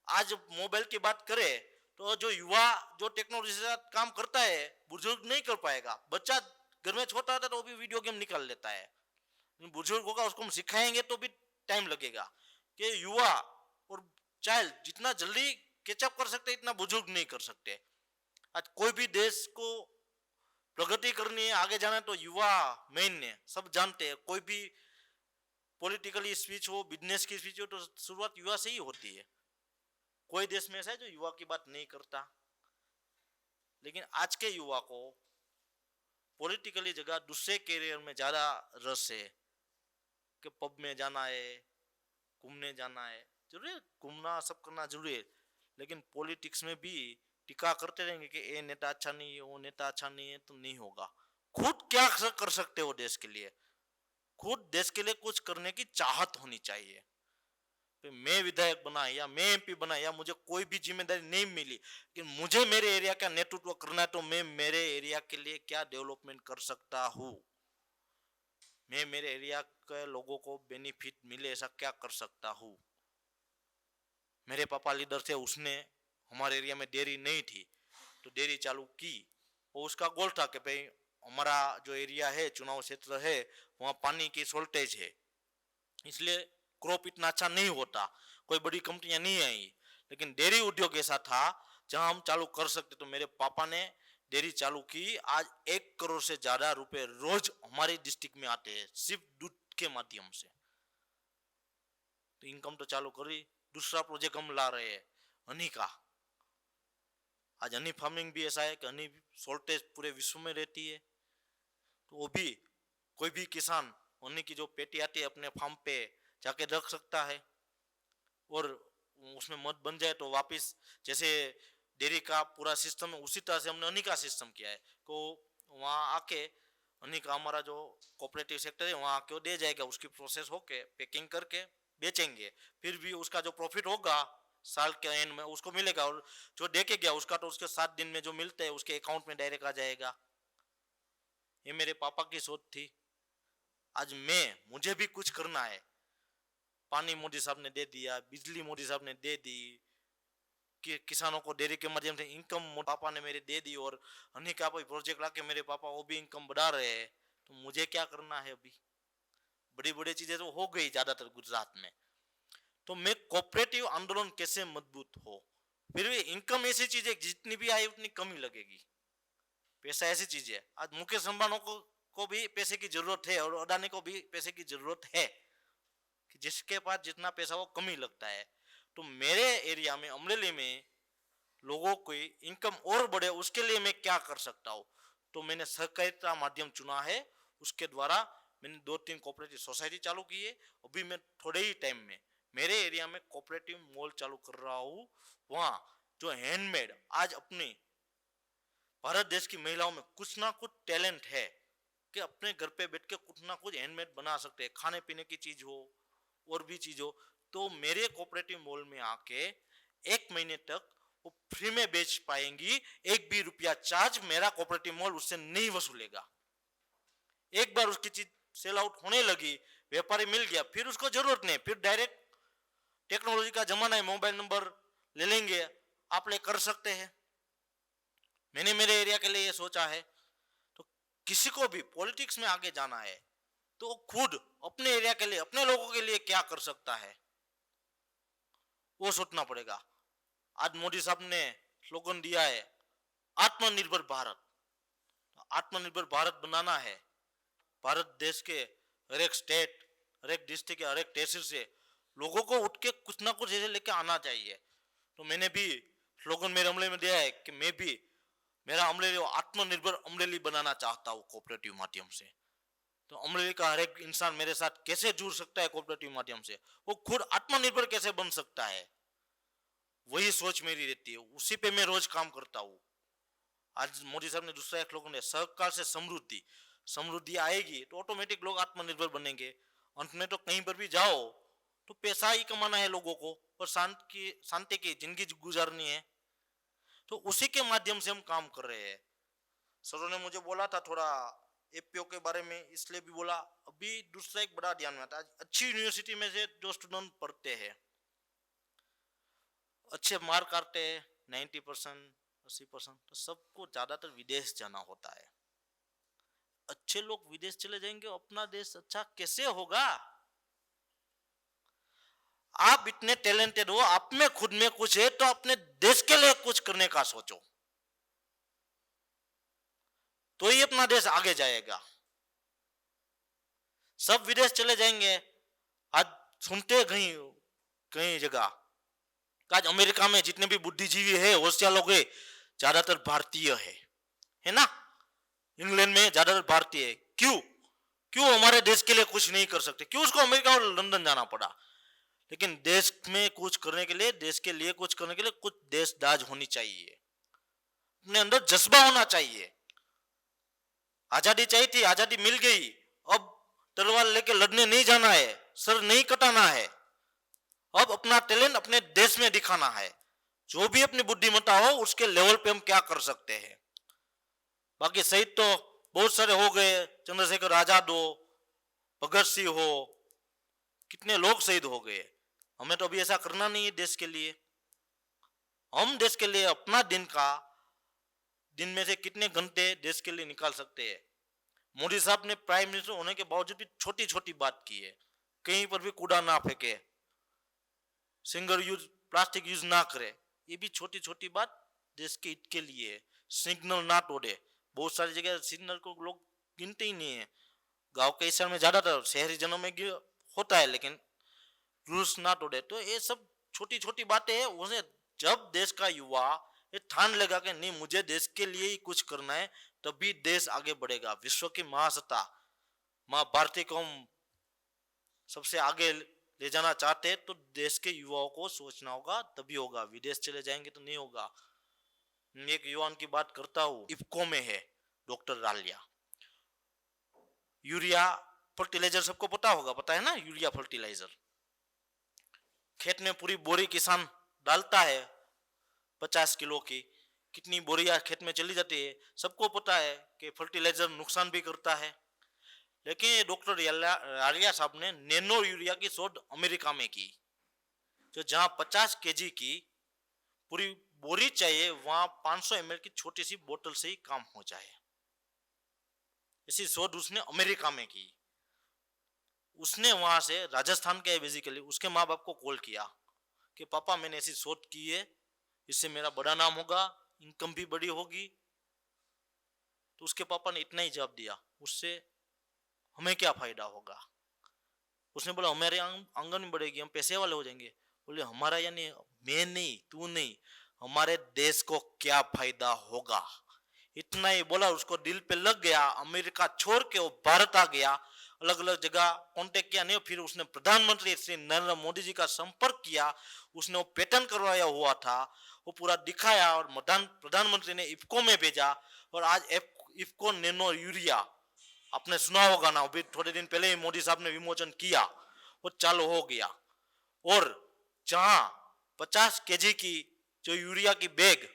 आज मोबाइल की बात करें तो जो युवा जो टेक्नोलॉजी से काम करता है, बुजुर्ग नहीं कर पाएगा। बच्चा घर में छोटा होता है तो वो भी वीडियो गेम निकाल लेता है, बुजुर्ग होगा उसको हम सिखाएंगे तो भी टाइम लगेगा कि युवा और चाइल्ड जितना जल्दी कैचअप कर सकते इतना बुजुर्ग नहीं कर सकते। आज कोई भी देश को प्रगति करनी है आगे जाना है तो युवा मेन है, सब जानते हैं। कोई भी पॉलिटिकली स्पीच हो बिजनेस की स्पीच हो तो शुरुआत युवा से ही होती है। कोई देश में ऐसा है जो युवा की बात नहीं करता, लेकिन आज के युवा को पॉलिटिकली जगह दूसरे कैरियर में ज्यादा रस है कि पब में जाना है, घूमने जाना है। जरूरी है घूमना सब करना जरूरी है, लेकिन पॉलिटिक्स में भी टिका करते रहेंगे कि ये नेता अच्छा नहीं है वो नेता अच्छा नहीं है तो नहीं होगा। खुद क्या कर सकते हो देश के लिए, खुद देश के लिए कुछ करने की चाहत होनी चाहिए। तो मैं विधायक बना या मैं एमपी बना या मुझे कोई भी जिम्मेदारी नहीं मिली, कि मुझे मेरे एरिया का नेतृत्व करना है तो मैं मेरे एरिया के लिए क्या डेवलपमेंट कर सकता हूँ, मैं मेरे एरिया के लोगों को बेनिफिट मिले ऐसा क्या कर सकता हूँ। मेरे पापा लीडर थे, उसने हमारे एरिया में डेयरी नहीं थी तो डेयरी चालू की और उसका गोल था कि भाई हमारा जो एरिया है चुनाव क्षेत्र है वहाँ पानी की शॉर्टेज है, इसलिए क्रॉप इतना अच्छा नहीं होता, कोई बड़ी कंपनियां नहीं आई, लेकिन डेयरी उद्योग ऐसा था जहां हम चालू कर सकते। तो मेरे पापा ने डेयरी चालू की। आज 1 करोड़ से ज्यादा रुपए रोज हमारे डिस्ट्रिक्ट में आते हैं सिर्फ दूध के माध्यम से। तो इनकम तो चालू करी। दूसरा प्रोजेक्ट हम ला रहे हैं हनी का। आज हनी फार्मिंग भी ऐसा है कि हनी शॉर्टेज पूरे विश्व में रहती है, तो वो भी कोई भी किसान हनी की जो पेटी आती है अपने फार्म पे जाके रख सकता है और उसमें मध बन जाए तो वापस जैसे डेयरी का पूरा सिस्टम है उसी तरह से हमने हनी का सिस्टम किया है। तो वहाँ आके हनी का हमारा जो कोऑपरेटिव सेक्टर है वहाँ आके वो दे जाएगा, उसकी प्रोसेस होके पैकिंग करके बेचेंगे, फिर भी उसका जो प्रॉफिट होगा साल के एंड में उसको मिलेगा, और जो दे के गया उसका तो उसके 7 दिन में जो मिलता है उसके अकाउंट में डायरेक्ट आ जाएगा। ये मेरे पापा की सोच थी। आज मुझे भी कुछ करना है। पानी मोदी साहब ने दे दिया, बिजली मोदी साहब ने दे दी, कि किसानों को डेयरी के माध्यम से इनकम पापा ने मेरे दे दी, और हनी का कोई प्रोजेक्ट लाके मेरे पापा वो भी इनकम बढ़ा रहे हैं। तो मुझे क्या करना है अभी, बड़ी बड़ी चीजें तो हो गई ज्यादातर गुजरात में। तो मैं कोऑपरेटिव आंदोलन कैसे मजबूत हो, फिर भी इनकम ऐसी चीज है जितनी भी आए उतनी कम ही लगेगी। पैसा ऐसी चीज है, आज मुकेश अंबानी को भी पैसे की जरूरत है और अडानी को भी पैसे की जरूरत है, कि जिसके पास जितना पैसा वो कम ही लगता है। तो मेरे एरिया में अमरेली में लोगों की इनकम और बढ़े उसके लिए मैं क्या कर सकता हूँ। तो मैंने सहकारिता माध्यम चुना है, उसके द्वारा मैंने 2-3 कोऑपरेटिव सोसाइटी चालू की है। अभी मैं थोड़े ही टाइम में मेरे एरिया में कोऑपरेटिव मॉल चालू कर रहा हूँ। वहाँ जो हैंडमेड, आज अपनी भारत देश की महिलाओं में कुछ ना कुछ टैलेंट है कि अपने घर पे बैठ के कुछ ना कुछ हैंडमेड बना सकते हैं, खाने पीने की चीज हो और भी चीज हो। तो मेरे कोऑपरेटिव मॉल में आके 1 महीने तक वो फ्री में बेच पाएंगी, 1 भी रुपया चार्ज मेरा कोऑपरेटिव मॉल उससे नहीं वसूलेगा। एक बार उसकी चीज सेल आउट होने लगी, व्यापारी मिल गया, फिर उसको जरूरत नहीं, फिर डायरेक्ट टेक्नोलॉजी का जमाना है, मोबाइल नंबर ले लेंगे, आप ले कर सकते हैं। मैंने मेरे एरिया के लिए ये सोचा है। तो किसी को भी पॉलिटिक्स में आगे जाना है तो खुद अपने एरिया के लिए अपने लोगों के लिए क्या कर सकता है वो सोचना पड़ेगा। आज मोदी साहब ने स्लोगन दिया है आत्मनिर्भर भारत। आत्मनिर्भर भारत बनाना है। भारत देश के हर एक स्टेट, हर एक डिस्ट्रिक्ट, हर एक तहसील से लोगों को उठ के कुछ ना कुछ ऐसे लेके आना चाहिए। तो मैंने भी स्लोगन मेरे अमले में दिया है कि मैं भी मेरा अमरेली आत्मनिर्भर अमरेली बनाना चाहता हूँ कोऑपरेटिव माध्यम से। तो अमरेली का हर एक इंसान मेरे साथ कैसे जुड़ सकता है कोऑपरेटिव माध्यम से, वो खुद आत्मनिर्भर कैसे बन सकता है, वही सोच मेरी रहती है, उसी पे मैं रोज काम करता हूँ। आज मोदी साहब ने दूसरा एक स्लोगन है सहकार से समृद्धि। समृद्धि आएगी तो ऑटोमेटिक लोग आत्मनिर्भर बनेंगे। अंत में तो कहीं पर भी जाओ तो पैसा ही कमाना है लोगों को और शांति की जिंदगी गुजारनी है। तो उसी के माध्यम से हम काम कर रहे हैं। सरों ने मुझे बोला था थोड़ा एपीओ के बारे में, इसलिए भी बोला। अभी दूसरा एक बड़ा ध्यान में आता है, अच्छी यूनिवर्सिटी में से जो स्टूडेंट पढ़ते हैं, अच्छे मार्क आते हैं 90%, 80%, तो सबको ज्यादातर विदेश जाना होता है। अच्छे लोग विदेश चले जाएंगे, अपना देश अच्छा कैसे होगा? आप इतने टैलेंटेड हो, आप में खुद में कुछ है, तो अपने देश के लिए कुछ करने का सोचो, तो ही अपना देश आगे जाएगा। सब विदेश चले जाएंगे। आज सुनते कहीं कहीं जगह, आज अमेरिका में जितने भी बुद्धिजीवी है, होशियार लोग है, ज्यादातर भारतीय है ना? इंग्लैंड में ज्यादातर भारतीय है। क्यों? क्यों हमारे देश के लिए कुछ नहीं कर सकते? क्यों उसको अमेरिका और लंदन जाना पड़ा? लेकिन देश में कुछ करने के लिए, देश के लिए कुछ करने के लिए कुछ देशदाज होनी चाहिए, अपने अंदर जज्बा होना चाहिए। आजादी चाहिए थी, आजादी मिल गई, अब तलवार लेके लड़ने नहीं जाना है, सर नहीं कटाना है, अब अपना टैलेंट अपने देश में दिखाना है। जो भी अपनी बुद्धिमत्ता हो उसके लेवल पे हम क्या कर सकते हैं। बाकी शहीद तो बहुत सारे हो गए, चंद्रशेखर आजाद हो, भगत सिंह हो, कितने लोग शहीद हो गए। हमें तो अभी ऐसा करना नहीं है देश के लिए। हम देश के लिए अपना दिन में से कितने घंटे देश के लिए निकाल सकते हैं। मोदी साहब ने प्राइम मिनिस्टर होने के बावजूद भी छोटी छोटी बात की है, कहीं पर भी कूड़ा ना फेंके, सिंगल यूज प्लास्टिक यूज ना करे, ये भी छोटी छोटी बात देश के हित के लिए है। सिग्नल ना तोड़े, बहुत सारी जगह सिग्नल को लोग गिनते ही नहीं है। गांव के हिस्से में ज्यादातर, शहरी जनों में होता है, लेकिन रूल्स ना तोड़े। तो ये सब छोटी छोटी बातें हैं। उसे जब देश का युवा ये ठान लेगा कि नहीं मुझे देश के लिए ही कुछ करना है, तभी देश आगे बढ़ेगा। विश्व की महासत्ता माँ भारती को हम सबसे आगे ले जाना चाहते हैं, तो देश के युवाओं को सोचना होगा, तभी होगा। विदेश चले जाएंगे तो नहीं होगा। एक युवान की बात करता हूँ, इफ्को में है डॉक्टर रालिया। यूरिया फर्टिलाइजर सबको पता होगा, पता है ना? यूरिया फर्टिलाइजर खेत में पूरी बोरी किसान डालता है 50 किलो की, कितनी बोरियां खेत में चली जाती है। सबको पता है कि फर्टिलाइजर नुकसान भी करता है, लेकिन डॉक्टर रालिया साहब ने नैनो यूरिया की शोध अमेरिका में की, जो जहां 50 केजी की पूरी बोरी चाहिए, वहां 500 ml की छोटी सी बोतल से ही काम हो जाए। ऐसी शोध उसने अमेरिका में की। उसने वहां से, राजस्थान के बेसिकली, उसके माँ बाप को कॉल किया कि पापा मैंने ऐसी शोध की है, इससे मेरा बड़ा नाम होगा, इनकम भी बड़ी होगी। तो उसके पापा ने इतना ही जवाब दिया, उससे हमें क्या फायदा होगा? उसने बोला हमारे आंगन बढ़ेगी, हम पैसे वाले हो जाएंगे। बोले हमारा यानी मैं नहीं, तू नहीं, हमारे देश को क्या फायदा होगा? इतना ही बोला, उसको दिल पे लग गया। अमेरिका छोड़ के वो भारत आ गया, अलग अलग जगह कांटेक्ट किया। नहीं, फिर उसने प्रधानमंत्री श्री नरेंद्र मोदी जी का संपर्क किया। उसने वो पैटर्न करवाया हुआ था, वो पूरा दिखाया, और प्रधानमंत्री ने इफ्को में भेजा। और आज इफ्को नैनो यूरिया, आपने सुना होगा ना, अभी थोड़े दिन पहले ही मोदी साहब ने विमोचन किया, वो चालू हो गया। और जहां 50 केजी की जो यूरिया की बैग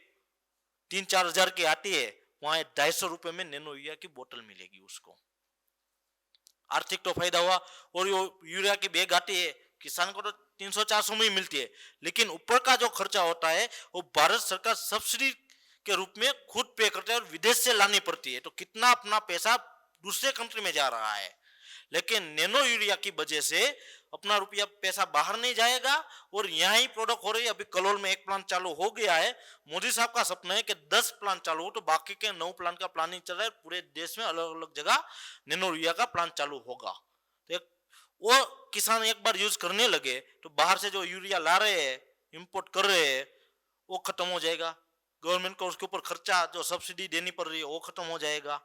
3-4 हजार की आती है, वहां 250 रुपए में नैनो यूरिया की बोतल मिलेगी उसको। आर्थिक तो फायदा हुआ। और यो यूरिया की बैग आती है, किसान को तो 300-400 में ही मिलती है, लेकिन ऊपर का जो खर्चा होता है वो भारत सरकार सब्सिडी के रूप में खुद पे करते हैं और विदेश से लानी पड़ती है। तो कितना अपना पैसा दूसरे कंट्री में जा रहा है। लेकिन नैनो यूरिया की वजह से अपना रुपया पैसा बाहर नहीं जाएगा और यहाँ ही प्रोडक्ट हो रही है। अभी कलोल में एक प्लांट चालू हो गया है। मोदी साहब का सपना है कि 10 प्लांट चालू हो, तो बाकी के 9 प्लांट का प्लानिंग चल रहा है। पूरे देश में अलग अलग जगह नैनो यूरिया का प्लांट चालू होगा। तो वो किसान एक बार यूज करने लगे तो बाहर से जो यूरिया ला रहे हैं, इंपोर्ट कर रहे हैं, वो खत्म हो जाएगा। गवर्नमेंट को उसके ऊपर खर्चा जो सब्सिडी देनी पड़ रही है वो खत्म हो जाएगा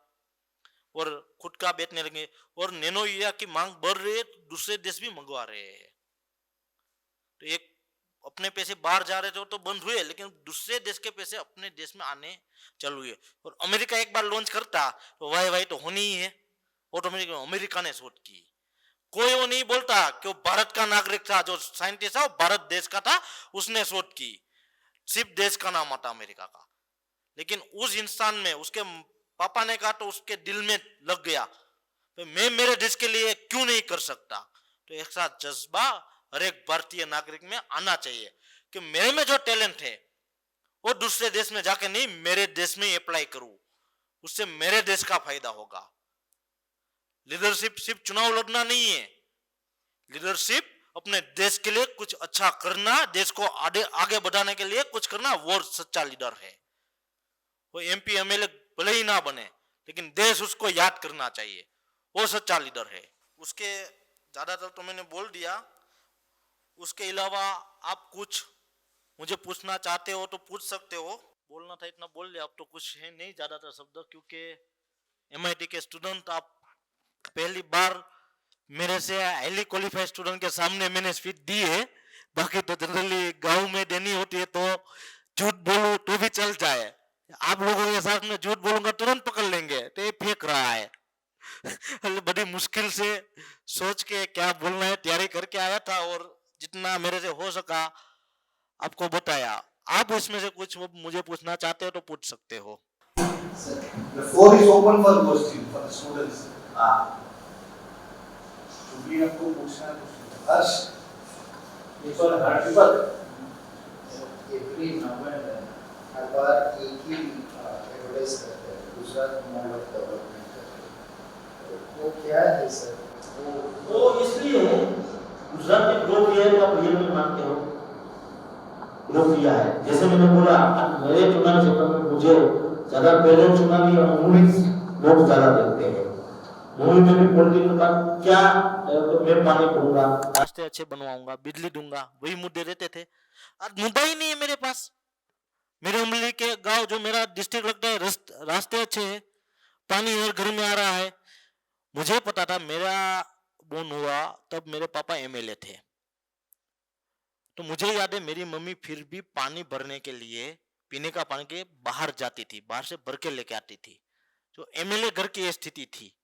और खुद का बेचने लगे। और नैनो यूरिया की मांग बढ़ रही है, तो दूसरे देश भी मंगवा रहे हैं। तो एक अपने पैसे बाहर जा रहे थे तो बंद हुए, लेकिन दूसरे देश के पैसे अपने देश में आने चालू हुए। और अमेरिका एक बार लॉन्च करता तो वाई तो होनी ही है। ऑटोमेटिक अमेरिका ने शोध की। कोई वो नहीं बोलता कि वो भारत का नागरिक था, जो साइंटिस्ट था वो भारत देश का था, उसने शोध की। सिर्फ देश का नाम आता अमेरिका का। लेकिन उस इंसान में उसके पापा ने कहा तो उसके दिल में लग गया, तो मैं मेरे देश के लिए क्यों नहीं कर सकता। तो ऐसा जज्बा हर एक भारतीय नागरिक में आना चाहिए कि मेरे में जो टैलेंट है वो दूसरे देश में जाके नहीं, मेरे देश में अप्लाई करूं, उससे मेरे देश का फायदा होगा। लीडरशिप सिर्फ चुनाव लड़ना नहीं है, लीडरशिप अपने देश के लिए कुछ अच्छा करना, देश को आगे आगे बढ़ाने के लिए कुछ करना, वो सच्चा लीडर है। वो एमपी एमएलए भले ही ना बने, लेकिन देश उसको याद करना चाहिए, वो सच्चा लीडर है। उसके ज्यादातर तो मैंने बोल दिया। उसके अलावा आप कुछ मुझे पूछना चाहते हो तो पूछ सकते हो। बोलना था इतना बोल लिया, अब तो कुछ है नहीं ज्यादातर शब्द, क्योंकि एमआईटी के स्टूडेंट आप पहली बार मेरे से हाईली क्वालिफाइड स्टूडेंट के सामने मैंने स्पीच दी है। बाकी तो जनरली गांव में देनी होती है तो झूठ बोलूं तो भी चल जाए, आप लोगों के साथ में झूठ बोलूंगा तुरंत पकड़ लेंगे, तो ये फेंक रहा है। बड़ी मुश्किल से सोच के क्या बोलना है तैयारी करके आया था, और जितना मेरे से हो सका आपको बताया। आप इसमें से कुछ मुझे पूछना चाहते हो तो पूछ सकते हो। Sir, the floor is open for question for the students. भी आपको पूछना है कुछ? हर्ष, ये तो हर विभाग एवरी नवंबर हर बार एक ही एडवर्टाइज करते हैं गुजरात मॉडल ऑफ डेवलपमेंट करके। वो क्या है सर? वो इसलिए है गुजरात में ग्रो किया है तो आप रियल में मानते हो ग्रो किया है। जैसे मैंने बोला मेरे चुनाव क्षेत्र में मुझे ज्यादा पहले चुनावी और मूवीज लोग ज्यादा देखते हैं। मूवी में भी पॉलिटिकल का क्या तो मैं पानी पीऊंगा, रास्ते अच्छे बनवाऊंगा, बिजली दूंगा, वही मुद्दे रहते थे। आज मुद्दा ही नहीं है मेरे पास। मेरे उमली के गांव जो मेरा डिस्ट्रिक्ट लगता है, रास्ते अच्छे हैं, पानी हर घर में आ रहा है। मुझे पता था मेरा बोन हुआ तब मेरे पापा एमएलए थे, तो मुझे याद है मेरी मम्मी फिर भी पानी भरने के लिए पीने का पानी के बाहर जाती थी, बाहर से भर के लेके आती थी। जो एमएलए घर की स्थिति थी,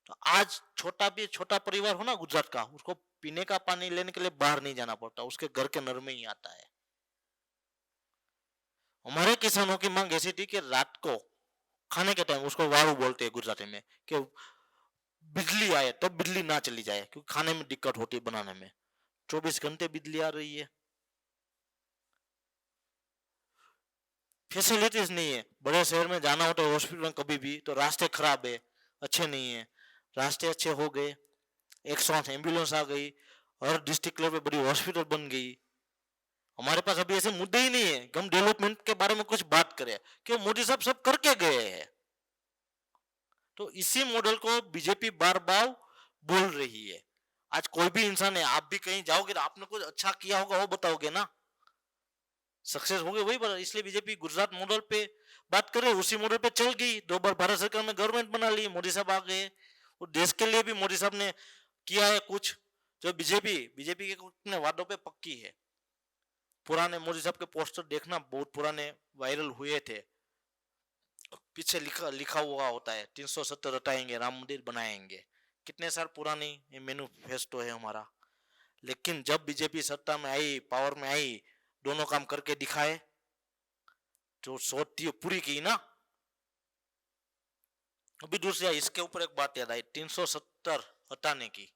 तो आज छोटा परिवार हो ना गुजरात का, उसको पीने का पानी लेने के लिए बाहर नहीं जाना पड़ता, उसके घर के नर में ही आता है। हमारे किसानों की मांग ऐसी थी कि रात को खाने के टाइम, उसको वारू बोलते हैं गुजराती में, कि बिजली आए तब बिजली ना चली जाए, क्योंकि खाने में दिक्कत होती है बनाने में। 24 घंटे बिजली आ रही है, फैसिलिटीज नहीं है। बड़े शहर में जाना हो तो हॉस्पिटल में कभी भी तो रास्ते खराब है, अच्छे नहीं है। रास्ते अच्छे हो गए, 108 एम्बुलेंस आ गई, हर डिस्ट्रिक्ट लेवल पे बड़ी हॉस्पिटल बन गई। हमारे पास अभी ऐसे मुद्दे ही नहीं है कि हम डेवलपमेंट के बारे में कुछ बात करें, कि मोदी साहब सब करके गए हैं। तो इसी मॉडल को बीजेपी बार बार बोल रही है। आज कोई भी इंसान है, आप भी कहीं जाओगे तो आपने कुछ अच्छा किया होगा वो बताओगे ना, सक्सेस हो गए वही बता। इसलिए बीजेपी गुजरात मॉडल पे बात करे, उसी मॉडल पे चल गई। 2 बार भारत सरकार में गवर्नमेंट बना ली, मोदी साहब आ गए, और देश के लिए भी मोदी साहब ने किया है कुछ, जो बीजेपी के कुछ वादों पे पक्की है। पुराने मोदी साहब के पोस्टर देखना, बहुत पुराने वायरल हुए थे, पीछे लिखा हुआ होता है 370 हटाएंगे, राम मंदिर बनाएंगे। कितने साल पुरानी ये मैनिफेस्टो है हमारा। लेकिन जब बीजेपी सत्ता में आई, पावर में आई, दोनों काम करके दिखाए, जो सोच थी वो पूरी की ना। अभी दूसरा इसके ऊपर एक बात याद आई, 370 हटाने की।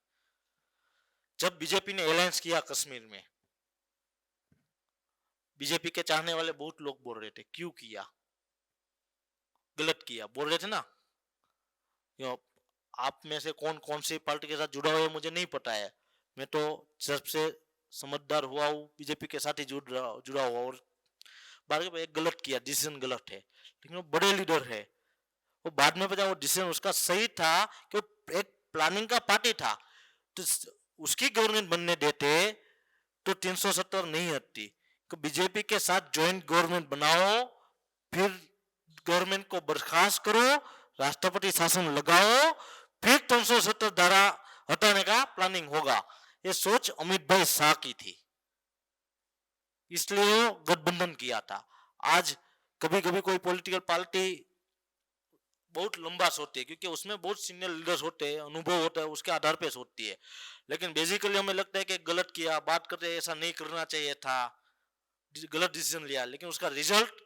जब बीजेपी ने अलायंस किया कश्मीर में, बीजेपी के चाहने वाले बहुत लोग बोल रहे थे क्यों किया, गलत किया, बोल रहे थे ना। आप में से कौन कौन सी पार्टी के साथ जुड़ा हुआ है मुझे नहीं पता है, मैं तो सबसे समझदार हुआ हूँ, बीजेपी के साथ ही जुड़ा हुआ। और बाकी एक गलत किया, डिसीजन गलत है, लेकिन वो बड़े लीडर है। वो बाद में पता वो डिसीजन उसका सही था कि एक प्लानिंग का पार्टी था, तो उसकी गवर्नमेंट बनने देते तो 370 नहीं हटती। तो बीजेपी के साथ ज्वाइंट गवर्नमेंट बनाओ, फिर गवर्नमेंट को बर्खास्त करो, राष्ट्रपति शासन लगाओ, फिर 370 धारा हटाने का प्लानिंग होगा। ये सोच अमित भाई शाह की थी, इसलिए गठबंधन किया था। आज कभी कभी कोई पॉलिटिकल पार्टी बहुत लंबा सोचती है, क्योंकि उसमें बहुत सीनियर लीडर्स होते हैं, अनुभव होता है, उसके आधार पे सोचती है। लेकिन बेसिकली हमें लगता है कि गलत किया, बात करते ऐसा नहीं करना चाहिए था, गलत डिसीजन लिया, लेकिन उसका रिजल्ट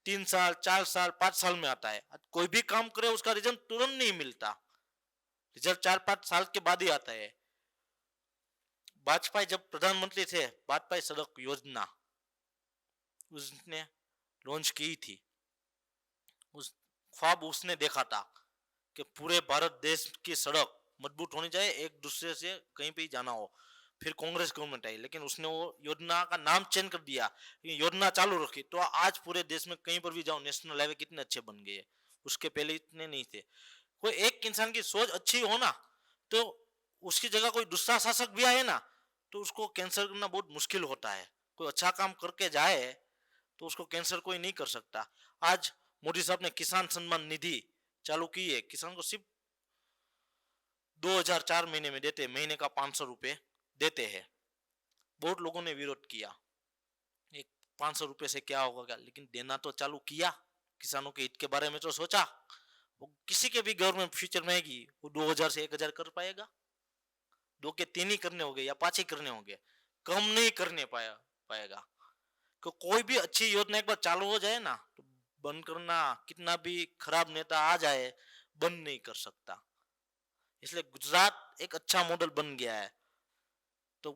3 साल 4 साल 5 साल में आता है। कोई भी काम करे उसका रिजल्ट तुरंत नहीं मिलता, रिजल्ट 4-5 साल के बाद ही आता है। वाजपेयी जब प्रधानमंत्री थे, वाजपेयी सड़क योजना उसने लॉन्च की थी, उस ख्वाब उसने देखा था कि पूरे भारत देश की सड़क मजबूत होनी चाहिए, एक दूसरे से कहीं पे जाना हो। फिर कांग्रेस गवर्नमेंट आई, लेकिन उसने वो योजना का नाम चेंज कर दिया, ये योजना चालू रखी, तो आज पूरे देश में कहीं पर भी जाओ नेशनल हाईवे कितने अच्छे बन गए हैं। उसके पहले इतने नहीं थे। कोई एक इंसान की सोच अच्छी हो ना, तो उसकी जगह कोई दूसरा शासक भी आए ना, तो उसको कैंसर करना बहुत मुश्किल होता है। कोई अच्छा काम करके जाए तो उसको कैंसर कोई नहीं कर सकता। आज मोदी साहब ने किसान सम्मान निधि चालू की है, किसान को सिर्फ 2004 महीने में देते, महीने का 500 रुपए देते हैं। बहुत लोगों ने विरोध किया, एक 500 रुपए से क्या होगा क्या, लेकिन देना तो चालू किया। किसानों के हित के बारे में तो सोचा। वो किसी के भी गवर्नमेंट फ्यूचर में आएगी, वो 2000 से 1000 कर पाएगा? 2 के 3 ही करने होंगे या 5 ही करने होंगे, कम नहीं करने पाएगा। तो कोई भी अच्छी योजना एक बार चालू हो जाए ना, तो बंद करना कितना भी खराब नेता आ जाए बंद नहीं कर सकता। इसलिए गुजरात एक अच्छा मॉडल बन गया है। तो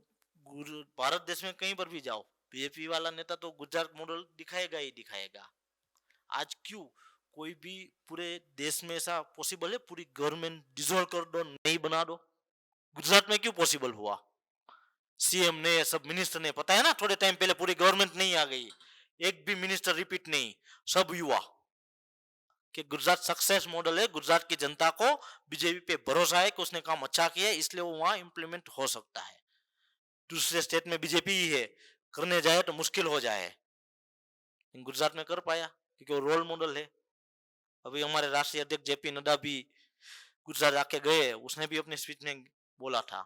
भारत देश में कहीं पर भी जाओ, बीजेपी वाला नेता तो गुजरात मॉडल दिखाएगा ही दिखाएगा। आज क्यों कोई भी पूरे देश में ऐसा पॉसिबल है पूरी गवर्नमेंट डिसॉल्व कर दो, नहीं बना दो? गुजरात में क्यों पॉसिबल हुआ? सीएम ने, सब मिनिस्टर ने, पता है ना थोड़े टाइम पहले पूरी गवर्नमेंट नहीं आ गई, एक भी मिनिस्टर रिपीट नहीं, सब युवा। कि गुजरात सक्सेस मॉडल है, गुजरात की जनता को बीजेपी पे भरोसा है कि उसने काम अच्छा किया है, इसलिए वो वहां इंप्लीमेंट हो सकता है। दूसरे स्टेट में बीजेपी ही है, करने जाए तो मुश्किल हो जाए। गुजरात में कर पाया क्योंकि वो रोल मॉडल है। अभी हमारे राष्ट्रीय अध्यक्ष जेपी नड्डा भी गुजरात आके गए, उसने भी अपनी स्पीच में बोला था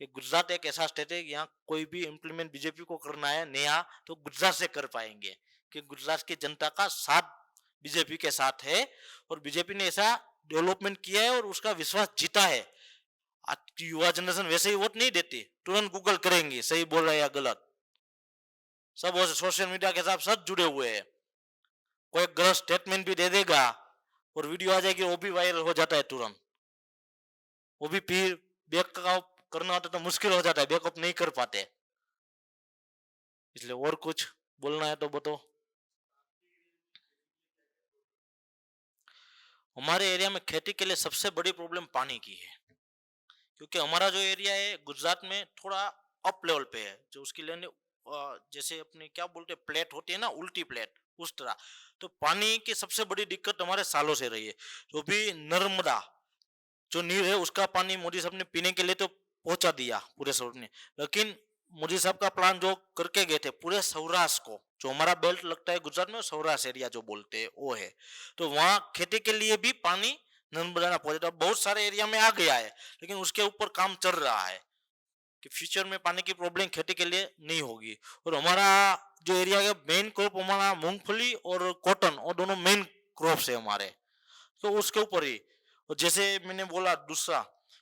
कि गुजरात एक ऐसा स्टेट है, यहाँ कोई भी इंप्लीमेंट बीजेपी को करना है नया तो गुजरात से कर पाएंगे, कि गुजरात की जनता का साथ बीजेपी के साथ है और बीजेपी ने ऐसा डेवलपमेंट किया है और उसका विश्वास जीता है। आज की युवा जनरेशन वैसे ही वोट नहीं देती, तुरंत गूगल करेंगे सही बोल रहा है या गलत। सब सोशल मीडिया के साथ सब जुड़े हुए हैं, कोई गलत स्टेटमेंट भी दे देगा और वीडियो आ जाएगी, वो भी वायरल हो जाता है तुरंत। वो भी फिर बैकअप करना होता तो मुश्किल हो जाता है, बैकअप नहीं कर पाते। इसलिए और कुछ बोलना है तो बताओ। हमारे एरिया में खेती के लिए सबसे बड़ी प्रॉब्लम पानी की है, क्योंकि हमारा जो एरिया है गुजरात में थोड़ा अप लेवल पे है, जो उसकी लैंड जैसे अपने क्या बोलते हैं प्लेट होती है ना, उल्टी प्लेट, उस तरह। तो पानी की सबसे बड़ी दिक्कत हमारे सालों से रही है। जो भी नर्मदा जो नीर है उसका पानी मोदी साहब ने पीने के लिए तो पहुंचा दिया पूरे सौराष्ट्र ने, लेकिन मोदी साहब का प्लान जो करके गए थे पूरे सौराष्ट्र को, जो हमारा बेल्ट लगता है गुजरात में सौराष्ट्र एरिया जो बोलते हैं वो है, तो वहां खेती के लिए भी पानी नर्मदा पहुंचा, बहुत सारे एरिया में आ गया है, लेकिन उसके ऊपर काम चल रहा है कि फ्यूचर में पानी की प्रॉब्लम खेती के लिए नहीं होगी। और हमारा जो एरिया है मेन क्रॉप हमारा मूंगफली और कॉटन, और दोनों मेन क्रॉप्स है हमारे, तो उसके ऊपर ही। और जैसे मैंने बोला दूसरा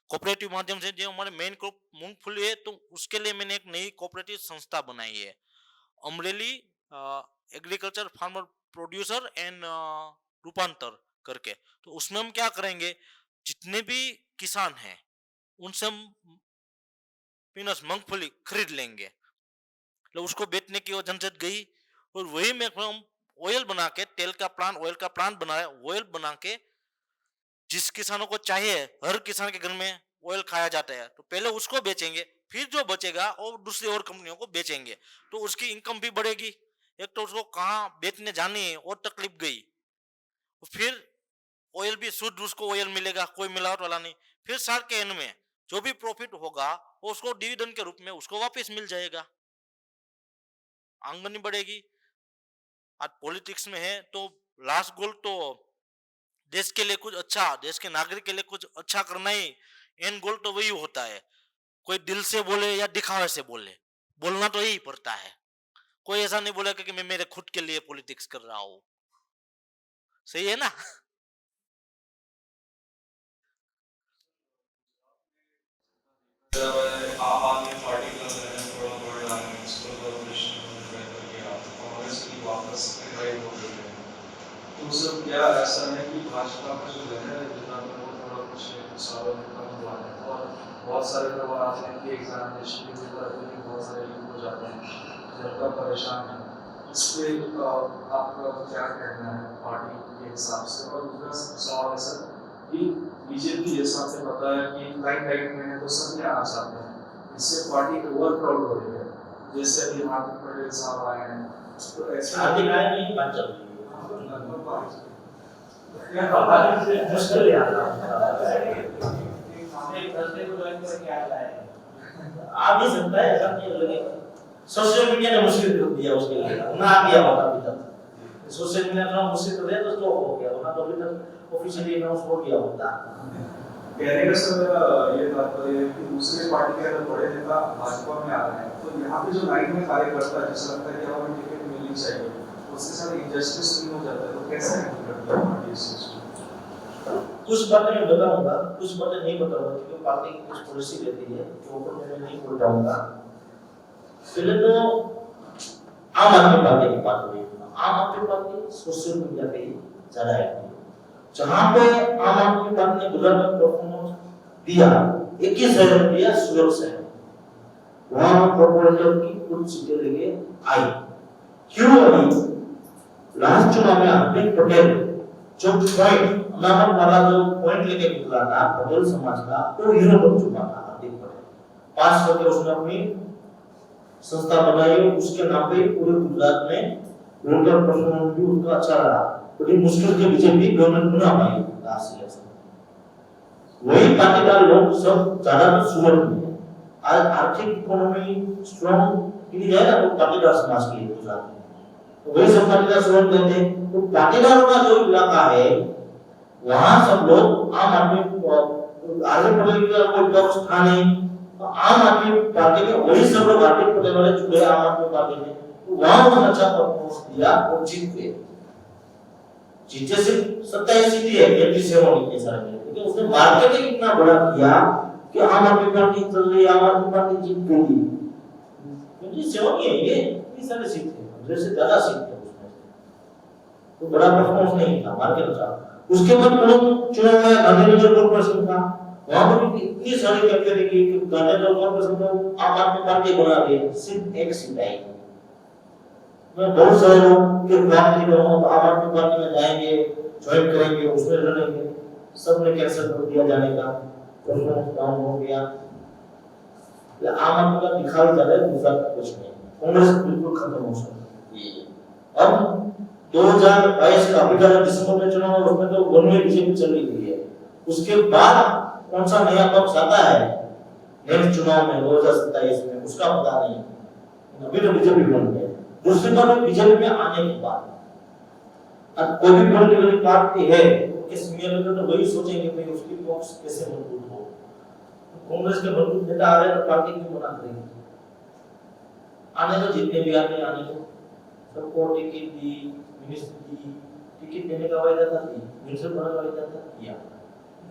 कोऑपरेटिव माध्यम से जो हमारे मेन क्रॉप मूंगफली है, तो उसके लिए मैंने एक नई कोऑपरेटिव संस्था बनाई है, Amreli agriculture farmer producer and रूपांतर करके। तो उसमें हम क्या करेंगे, जितने भी किसान हैं उनसे हम पीनट्स मूंगफली खरीद लेंगे, तो उसको बेचने की वो झंझट गई, और वही में हम ऑयल बना के, तेल का प्लांट, ऑयल का प्लांट बना है, ऑयल बना के जिस किसानों को चाहिए, हर किसान के घर में ऑयल खाया जाता है, तो पहले उसको बेचेंगे, फिर जो बचेगा और दूसरी और कंपनियों को बेचेंगे, तो उसकी इनकम भी बढ़ेगी। एक तो उसको कहाँ बेचने जानी है और तकलीफ गई, फिर ऑयल भी शुद्ध उसको ऑयल मिलेगा, कोई मिलावट वाला नहीं। फिर साल के एंड में जो भी प्रॉफिट होगा वो उसको डिविडेंड के रूप में उसको वापस मिल जाएगा, आमदनी बढ़ेगी। आज पॉलिटिक्स में है तो लास्ट गोल तो देश के लिए कुछ अच्छा, देश के नागरिक के लिए कुछ अच्छा करना ही एंड गोल तो वही होता है। कोई दिल से बोले या दिखावे से बोले, बोलना तो यही पड़ता है। कोई ऐसा नहीं बोलेगा कि मैं मेरे खुद के लिए पॉलिटिक्स कर रहा हूं, सही है ना? आप आदमी पार्टी कर रहे हैं, थोड़ा बढ़ रहा है, इसको कॉर्पोरेशन में बेहतर किया, कांग्रेस की वापस ड्राइव हो गई है, तो सब क्या ऐसा है कि भाजपा का जो लहर है जितना में वो थोड़ा कुछ सालों में कम हुआ है, और बहुत सारे लोग आते हैं कि एग्जामिनेशन की दिक्कत है, बहुत सारे लोग हो जाते हैं जनता परेशान है। इस पे आपका क्या कहना है पार्टी के हिसाब से? और दूसरा सवाल है सर कि बीजेपी जैसा आपने बताया कि लाइट में है तो सब यहाँ आ जाते हैं, इससे पार्टी ओवर क्राउड हो रही है। जैसे अभी हार्दिक पटेल साहब आए हैं तो ऐसे आर्थिक आय नहीं बात चल रही है मुश्किल है आ भी सकता है, ऐसा नहीं लगेगा। सोशल मीडिया ने मुश्किल कर दिया उसके लिए, ना आ गया होता अभी तक। सोशल मीडिया ने मुश्किल कर दिया तो स्टॉप हो गया, वरना तो अभी तक ऑफिशियली अनाउंस हो गया होता। कहने का सर मेरा ये तात्पर्य है कि दूसरे पार्टी के अगर बड़े नेता भाजपा में आ रहे हैं तो यहाँ पे जो लाइन में कार्यकर्ता है जिसे लगता है कि हमें टिकट मिलनी चाहिए, उसके साथ इंजस्टिस नहीं हो जाता है, तो कैसे हैंडल करती है पार्टी इस चीज को? कुछ बातें मैं बताऊंगा, कुछ बातें नहीं बताऊंगा, क्योंकि पार्टी की कुछ पॉलिसी रहती है जो ऊपर मैं नहीं बोल पाऊंगा। पहले तो आम आदमी पार्टी की बात हुई। आम आदमी पार्टी सोशल मीडिया पे ज्यादा है, जहां पे आम आदमी पार्टी ने गुजरात में परफॉर्मेंस दिया, एक ही शहर में दिया, सूरत शहर, वहां कॉर्पोरेटर की कुछ सीटें लेके आई। क्यों आई? लास्ट चुनाव में हार्दिक पटेल जो पॉइंट अनामत वाला जो पॉइंट लेके निकला था पटेल समाज का, वो हीरो बन चुका था हार्दिक पटेल। 5 करके उसने अपनी संस्था बनाई, उसके नाम पे पूरे गुजरात में वोटर परफॉर्मेंस भी उसका अच्छा रहा। बड़ी मुश्किल के बीजेपी गवर्नमेंट बना पाई लास्ट इलेक्शन। वही पाटीदार लोग सब ज्यादातर सूरत में है। आज आर्थिक इकोनॉमी स्ट्रॉन्ग की जाए ना तो पाटीदार समाज की गुजरात में, तो वही सब पाटीदार सूरत रहते हैं। तो पाटीदारों का जो इलाका है वहां सब लोग आम आदमी पटेल का कोई पक्ष था नहीं, तो आम आदमी पार्टी में वही सब लोग हार्दिक पटेल वाले जुड़े आम आदमी पार्टी में, तो वहां उन्होंने अच्छा परफॉर्मेंस दिया और जीत गए। जीते सिर्फ 27 सीटें है, 37 होनी सारे में, क्योंकि उसने मार्केटिंग इतना बड़ा किया कि आम आदमी पार्टी चल रही है, आम आदमी पार्टी जीत गई। 27 ही है ये, इतनी सारी सीट है, 100 से ज्यादा सीट है उसमें, तो बड़ा परफॉर्मेंस नहीं था मार्केट का। उसके बाद चुनाव आया गांधीनगर कॉर्पोरेशन का, वहां पर भी इतनी सारी कैंपेनिंग की कि गांधीनगर कॉर्पोरेशन को आम आदमी पार्टी बना दी, सिर्फ एक सीट आई। मैं बहुत सारे लोग के बात नहीं करूंगा, तो आम आदमी पार्टी में जाएंगे, ज्वाइन करेंगे, उसमें लड़ेंगे, सबने कैंसिल कर दिया जाने का, परफॉर्मेंस डाउन हो गया। आम आदमी का दिखावा ज्यादा है, दूसरा कुछ नहीं। कांग्रेस बिल्कुल खत्म हो सकती है। अब 2022 का अभी का दिसंबर में चुनाव, उसमें तो वन में बीजेपी चली गई है। उसके बाद कौन सा नया पक्ष आता है नेक्स्ट चुनाव में 2027 में, उसका पता नहीं। अभी तो बीजेपी बन गया। दूसरी बात बीजेपी में आने के बाद अब कोई भी पॉलिटिकल पार्टी है कि सीनियर लीडर तो वही सोचेंगे कि उसकी पक्ष कैसे मजबूत हो। कांग्रेस के मजबूत नेता आ रहे तो पार्टी क्यों मना करेगी? आने तो जितने भी आते आने तो सबको टिकट दी, मिनिस्ट्री दी, टिकट देने का वायदा था, मिनिस्टर बनने का वायदा था, किया।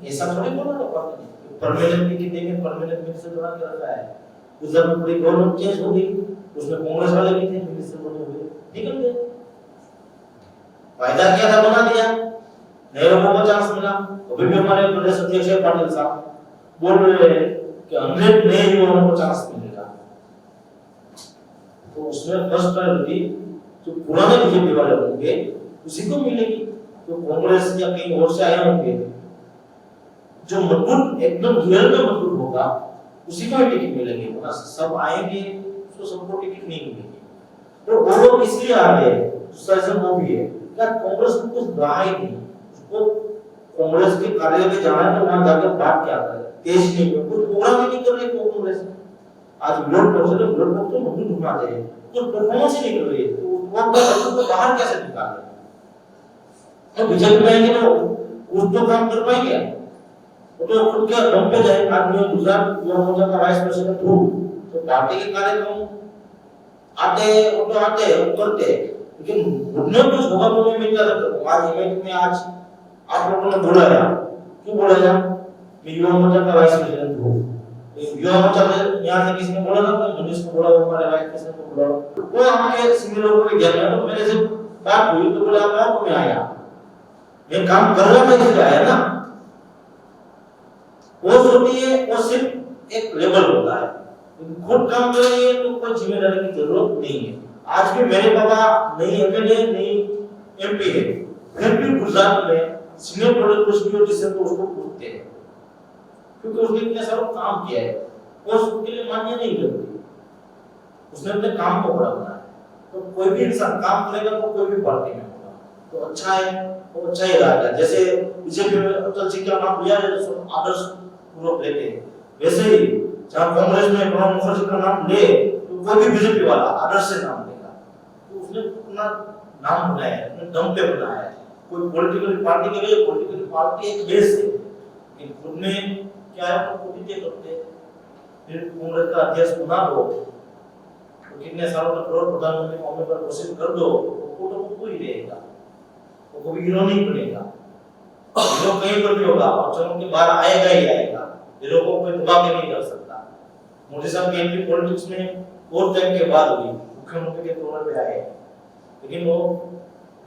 ऐसा थोड़ी बोला था पार्टी ने परमानेंट टिकट देंगे, परमानेंट मिनिस्टर बना के रखा है। उधर में पूरी गवर्नमेंट चेंज हो गई, उसमें कांग्रेस वाले भी थे, मिनिस्टर बने हुए निकल गए। वायदा किया था, बना दिया, नए लोगों को चांस मिला। अभी भी हमारे प्रदेश अध्यक्ष पाटिल साहब बोल रहे हैं कि 100 नए युवाओं को चांस मिलेगा। तो उसमें फर्स्ट प्रायोरिटी जो पुराने बीजेपी वाले होंगे उसी को मिलेगी, जो कांग्रेस या कहीं और से आए होंगे, जो मजबूत एकदम रियल में मजबूत होगा उसी को टिकट मिलेगी। वरना सब आएंगे तो सबको टिकट नहीं मिलेगी। तो वो लोग इसलिए आ रहे हैं, दूसरा रीजन वो भी है क्या कांग्रेस को कुछ रहा ही नहीं। उसको कांग्रेस के कार्यालय पे जाना है तो वहां जाकर बात क्या करे, देश नहीं में कुछ प्रोग्राम ही नहीं कर रही कांग्रेस। आज विरोध पक्ष तो मजबूत होना चाहिए, कुछ परफॉर्मेंस ही नहीं कर रही है, तो वो बाहर कैसे निकाले? तो बीजेपी में आएंगे तो कुछ तो काम कर पाएंगे, तो खुद के दम पे जाए। आज मैं गुजरात युवा मोर्चा का वाइस प्रेसिडेंट हूँ, तो पार्टी के कार्यक्रम आते वो तो आते वो करते, लेकिन मुझे कुछ होगा तो मैं क्या करता। आज इवेंट में आज आप लोगों ने बुलाया, क्यों बुलाया? मैं युवा मोर्चा का वाइस प्रेसिडेंट हूँ। युवा मोर्चा में यहाँ से किसने बोला था? मनीष को बोला, हमारे वाइस प्रेसिडेंट को बोला, वो आपके सीनियर लोगों को ज्ञान है। तो मेरे से बात हुई तो बोला आप मैं आया, मैं काम कर रहा था इसलिए आया ना। वो सोचती है वो सिर्फ एक लेवल होता है, खुद काम कर रही है तो कोई जिम्मेदारी की जरूरत नहीं है। आज भी मेरे पापा नहीं एमएलए नहीं एमपी है, फिर भी गुजरात में सीनियर प्रोडक्ट कुछ भी हो जिससे तो उसको पूछते हैं, क्योंकि उसने इतने सारा काम किया है और उसके लिए मान्य नहीं करती, उसने अपने काम को बड़ा बनाया। तो कोई भी इंसान काम करेगा तो कोई भी पार्टी में होगा तो अच्छा है, वो अच्छा ही रहेगा। जैसे बीजेपी में अटल जी का नाम लिया है तो आदर्श पूर्वक लेते हैं, वैसे ही जहाँ कांग्रेस में प्रणब मुखर्जी का नाम ले तो कोई भी बीजेपी वाला आदर्श से नाम लेगा। तो उसने अपना नाम बनाया है, अपने दम पे बनाया है। कोई पॉलिटिकल पार्टी के लिए पॉलिटिकल पार्टी एक बेस है, लेकिन खुद में क्या है तो खुद करते हैं। फिर कांग्रेस का अध्यक्ष बना दो तो कितने सालों तक प्रधानमंत्री को उम्मीदवार घोषित कर दो वो तो पूरी रहेगा, वो कभी हीरो नहीं बनेगा, हीरो कहीं पर भी होगा और चुनाव के बाद आएगा ही आएगा, हीरो को कोई दबा के नहीं कर सकता। मोदी साहब की एंट्री पॉलिटिक्स में बहुत टाइम के बाद हुई, मुख्यमंत्री के तौर पे आए, लेकिन वो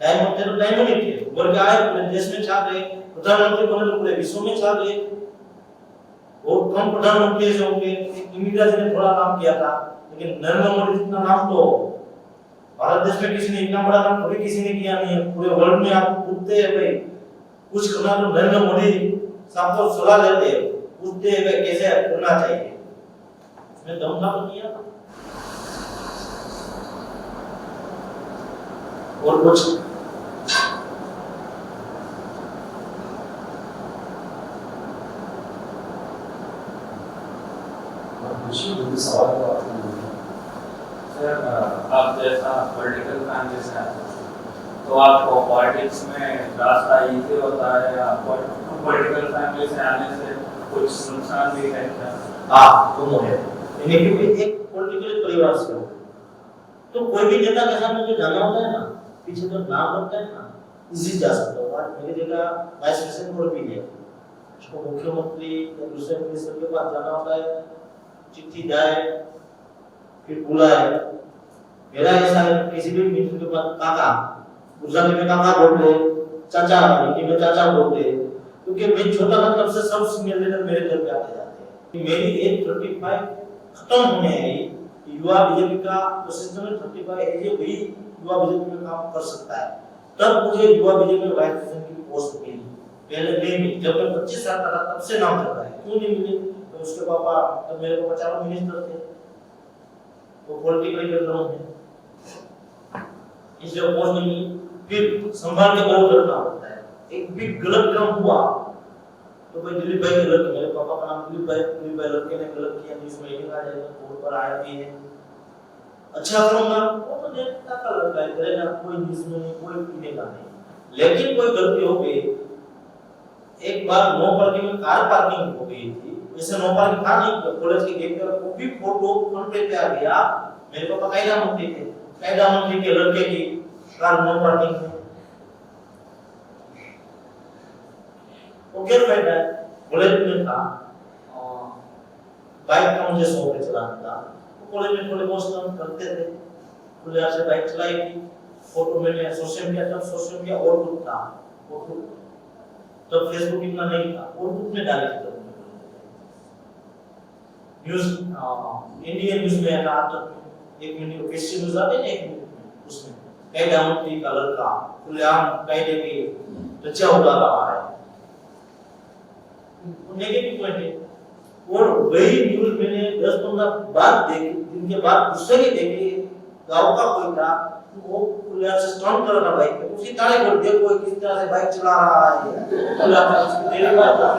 डायमंड थे तो डायमंड ही थे, उभर के आए, पूरे देश में छा गए, प्रधानमंत्री बने तो पूरे विश्व में छा गए। बहुत कम प्रधानमंत्री ऐसे होंगे, इंदिरा जी ने थोड़ा काम किया था, लेकिन नरेंद्र मोदी जितना नाम तो भारत देश में किसी ने इतना बड़ा काम कभी किसी ने किया नहीं है। पूरे वर्ल्ड में आप पूछते हैं भाई कुछ करना तो नरेंद्र मोदी साहब को सलाह लेते हैं, पूछते हैं भाई कैसे करना चाहिए, उसने दम था तो किया। और कुछ सवाल तो आपको सर, आप जैसा पॉलिटिकल फैमिली से आते हैं तो आपको पॉलिटिक्स में रास्ता इजी होता है या पॉलिटिकल फैमिली से आने से कुछ नुकसान भी है क्या? हाँ दोनों है, यानी कि एक पॉलिटिकल परिवार से हो तो कोई भी नेता के सामने जो जाना होता है ना, पीछे जो नाम होता है ना, इजी जा सकता है। आज मेरी जगह वाइस प्रेसिडेंट भी है, उसको मुख्यमंत्री या दूसरे मिनिस्टर के पास जाना होता है, चिट्ठी जाए फिर बुलाए। मेरा ऐसा है किसी भी मित्र के पास काका, गुजराती में काका बोलते, चाचा हिंदी में चाचा बोलते, क्योंकि मैं छोटा था तब से सब सीनियर लीडर मेरे घर पे आते जाते हैं। मेरी एज 35 खत्म होने आई, युवा बीजेपी का तो सिस्टम में 35 एज भी युवा बीजेपी में काम कर सकता है। तब मुझे युवा बीजेपी में वाइस प्रेसिडेंट की पोस्ट मिली, पहले नहीं मिली। जब मैं 25 साल का था तब से नाम चल रहा है, क्यों नहीं मिली? तो उसके पापा तब मेरे को 50 मिनिस्टर थे, वो पॉलिटिकल बैकग्राउंड है, इसलिए पोस्ट नहीं मिली। फिर संभाल के बहुत करना होता है, एक भी गलत काम हुआ तो भाई दिलीप भाई के लड़के, मेरे पापा का नाम दिलीप भाई लड़के ने गलत किया, न्यूज़ में लिखा जाएगा, बोर्ड पर आया भी है। अच्छा करूंगा वो तो जनता का लड़का है, करेगा, कोई न्यूज़ में नहीं, कोई पीने का नहीं। लेकिन कोई गलती हो गई, एक बार नो पार्किंग में कार पार्किंग हो गई थी, वैसे नो पार्किंग था नहीं कॉलेज के गेट पर, वो भी फोटो फ्रंट पेज पे आ गया। मेरे पापा कायदा मंत्री थे, कायदा मंत्री के लड़के की कार नो पार्किंग में, वो क्या फायदा है? कॉलेज में था, बाइक का मुझे शौक है चलाने का, कॉलेज में थोड़े बहुत काम करते थे, खुले से बाइक चलाई थी। फोटो मैंने सोशल मीडिया, तब सोशल मीडिया और ग्रुप था, फोटो तब फेसबुक इतना नहीं था, और ग्रुप में डाली थी। न्यूज़ इंडियन न्यूज़ में था, तब एक मिनट कैसी न्यूज़ आती है, एक मिनट में उसमें कायदा मंत्री का लड़का खुलेआम कायदे की रचा उड़ा रहा है, नेगेटिव पॉइंट है। और वही न्यूज़ मैंने 10-15 बाद देखी, दिन के बाद दूसरे की देखी, गांव का कोई था, वो खुलेआम से स्टंट कर रहा बाइक पे, उसी ताले बोल दिया कोई किस तरह से बाइक चला रहा है, खुलेआम उसको देने वाला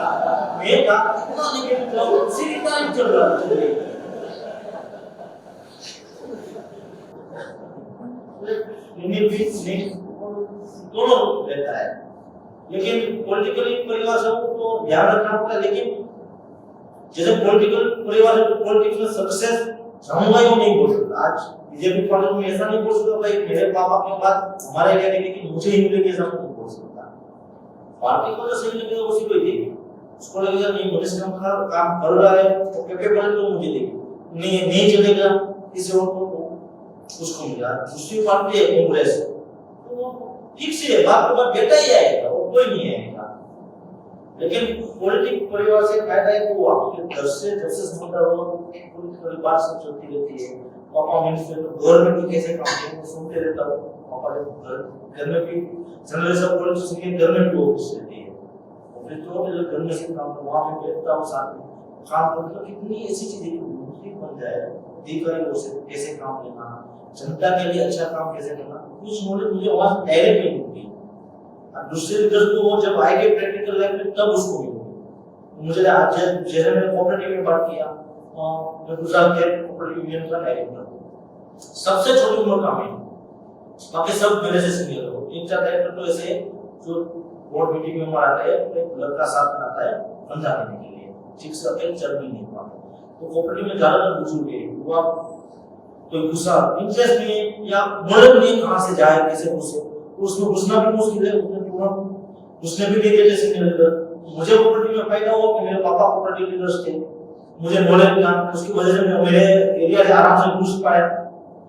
मैं था, इतना नेगेटिव था, उसी ताले चल रहा है। दोनों रहता है, लेकिन पॉलिटिकली परिवार से तो ध्यान रखना पड़ता है। लेकिन जैसे पॉलिटिकल परिवार है तो पॉलिटिक्स में सक्सेस चाहूंगा ही नहीं बोल सकता। आज बीजेपी पार्टी में ऐसा नहीं बोल सकता भाई मेरे पापा के बाद हमारे एरिया के, लेकिन मुझे ही मिलेगी ऐसा नहीं बोल सकता। पार्टी को जो सही लगेगा उसी को ही देगी, उसको लगेगा नहीं मुझे से काम कर रहा है तो कैपेबल है तो मुझे देगी, नहीं चलेगा किसी और को उसको मिला। दूसरी पार्टी है कांग्रेस, तो फिक्स है, बाप के बाद बेटा ही आएगा, वो कोई नहीं आएगा। लेकिन पॉलिटिक परिवार से फायदा है, वो आपके घर से जब से संबंध हो पूरी परिवार से चलती रहती है, पापा मिनिस्टर गवर्नमेंट की कैसे काम है वो सुनते रहता हूँ। पापा घर में भी जनरल सब पॉलिटिक्स के घर में भी ऑफिस रहती है, ऑफिस तो घर में से काम वहाँ पे बैठता हूँ साथ में काम करता हूँ। कितनी ऐसी चीजें बन जाए अधिकारियों से कैसे काम लेना, जनता के लिए अच्छा काम कैसे करना, कुछ नॉलेज मुझे वहाँ डायरेक्ट नहीं मिलती। दूसरे लीडर्स को वो जब आएंगे प्रैक्टिकल लाइफ में तब उसको मिलेंगे। मुझे आज जैसे मैंने कोऑपरेटिव में बात किया, मैं गुजरात के कोऑपरेटिव यूनियन का डायरेक्टर, सबसे छोटी उम्र का मैं, बाकी सब मेरे से सीनियर हो। 3-4 डायरेक्टर तो ऐसे जो बोर्ड मीटिंग में आता है एक लड़का साथ में आता है बंदा देने के लिए, ठीक से अकेले चल भी नहीं पाते। तो कोऑपरेटिव में ज्यादातर बुजुर्ग है, युवा कोई गुस्सा इंटरेस्ट नहीं है या नॉलेज नहीं कहाँ से जाए कैसे घुसे, उसमें घुसना भी मुश्किल है, उसने भी नहीं देते सीनियर लीडर। मुझे कोऑपरेटिव में फायदा हुआ कि मेरे पापा कोऑपरेटिव लीडर्स थे, मुझे नॉलेज था, उसकी वजह से मैं मेरे एरिया से आराम से घुस पाया।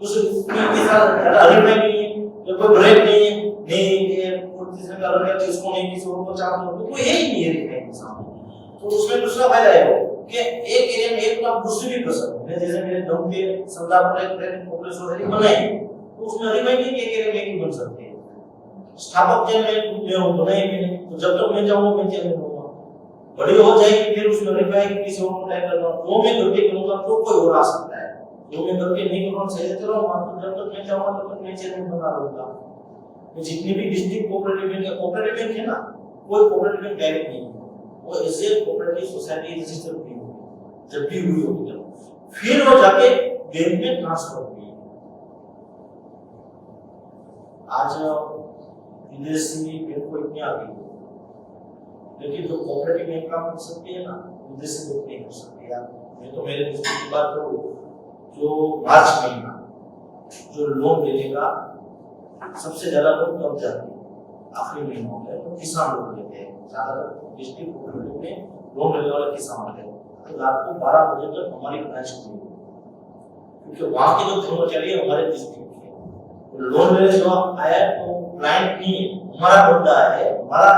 उस के साथ ज्यादा हरीफाई नहीं है, कोई ब्रेक नहीं है, नहीं ये पॉलिटिशियन का लड़का इसको नहीं किसी और को चाहते हो, कोई है ही नहीं हरीफाई के सामने। तो उसमें दूसरा फायदा है कि एक एरिया में एक आप दूसरी भी कर सकते हैं। जैसे मेरे गांव के सरदार पर एक ट्रेनिंग कॉम्प्लेक्स सोसाइटी बनाई, तो उसमें हरीफाई नहीं एक एरिया में ही बन सकते हैं। स्थापक चेयरमैन में हो बनाए मैंने, तो जब तक मैं चाहूंगा मैं चेयरमैन होऊंगा। बड़ी हो जाएगी फिर उसमें हरीफाई किसी और को ट्राई करना, वो मैं करके करूंगा तो कोई और आ सकता है, जो मैं करके नहीं करूंगा सही चलो जब तक मैं चाहूंगा तब तक मैं चेयरमैन बना रहूंगा। जितनी भी डिस्ट्रिक्ट कोऑपरेटिव बैंक है ना, कोई कोऑपरेटिव बैंक डायरेक्ट नहीं है, वो ऐसे कोऑपरेटिव सोसाइटी रजिस्टर हुई होगी जब भी हुई होगी तब फिर वो जाके बैंक में ट्रांसफर हुई। आज विदेशी बैंक को इतनी आ गई, लेकिन जो कोऑपरेटिव बैंक काम कर सकते हैं ना विदेशी बैंक नहीं कर सकते। यार मैं तो मेरे डिस्ट्रिक्ट की बात करूँ, जो मार्च महीना जो लोन देगा सबसे ज्यादा लोग कब जाते हैं आखिरी महीनों में, तो किसान लोग लेते हैं ज्यादातर डिस्ट्रिक्ट कोऑपरेटिव में लोन लेने वाले किसान होते हैं। तो रात को 12 बजे तक हमारी ब्रांच खुली, क्योंकि वहाँ के जो कर्मचारी हमारे डिस्ट्रिक्ट के लोन लेने जो आया तो क्लाइंट नहीं है, हमारा बंदा है, हमारा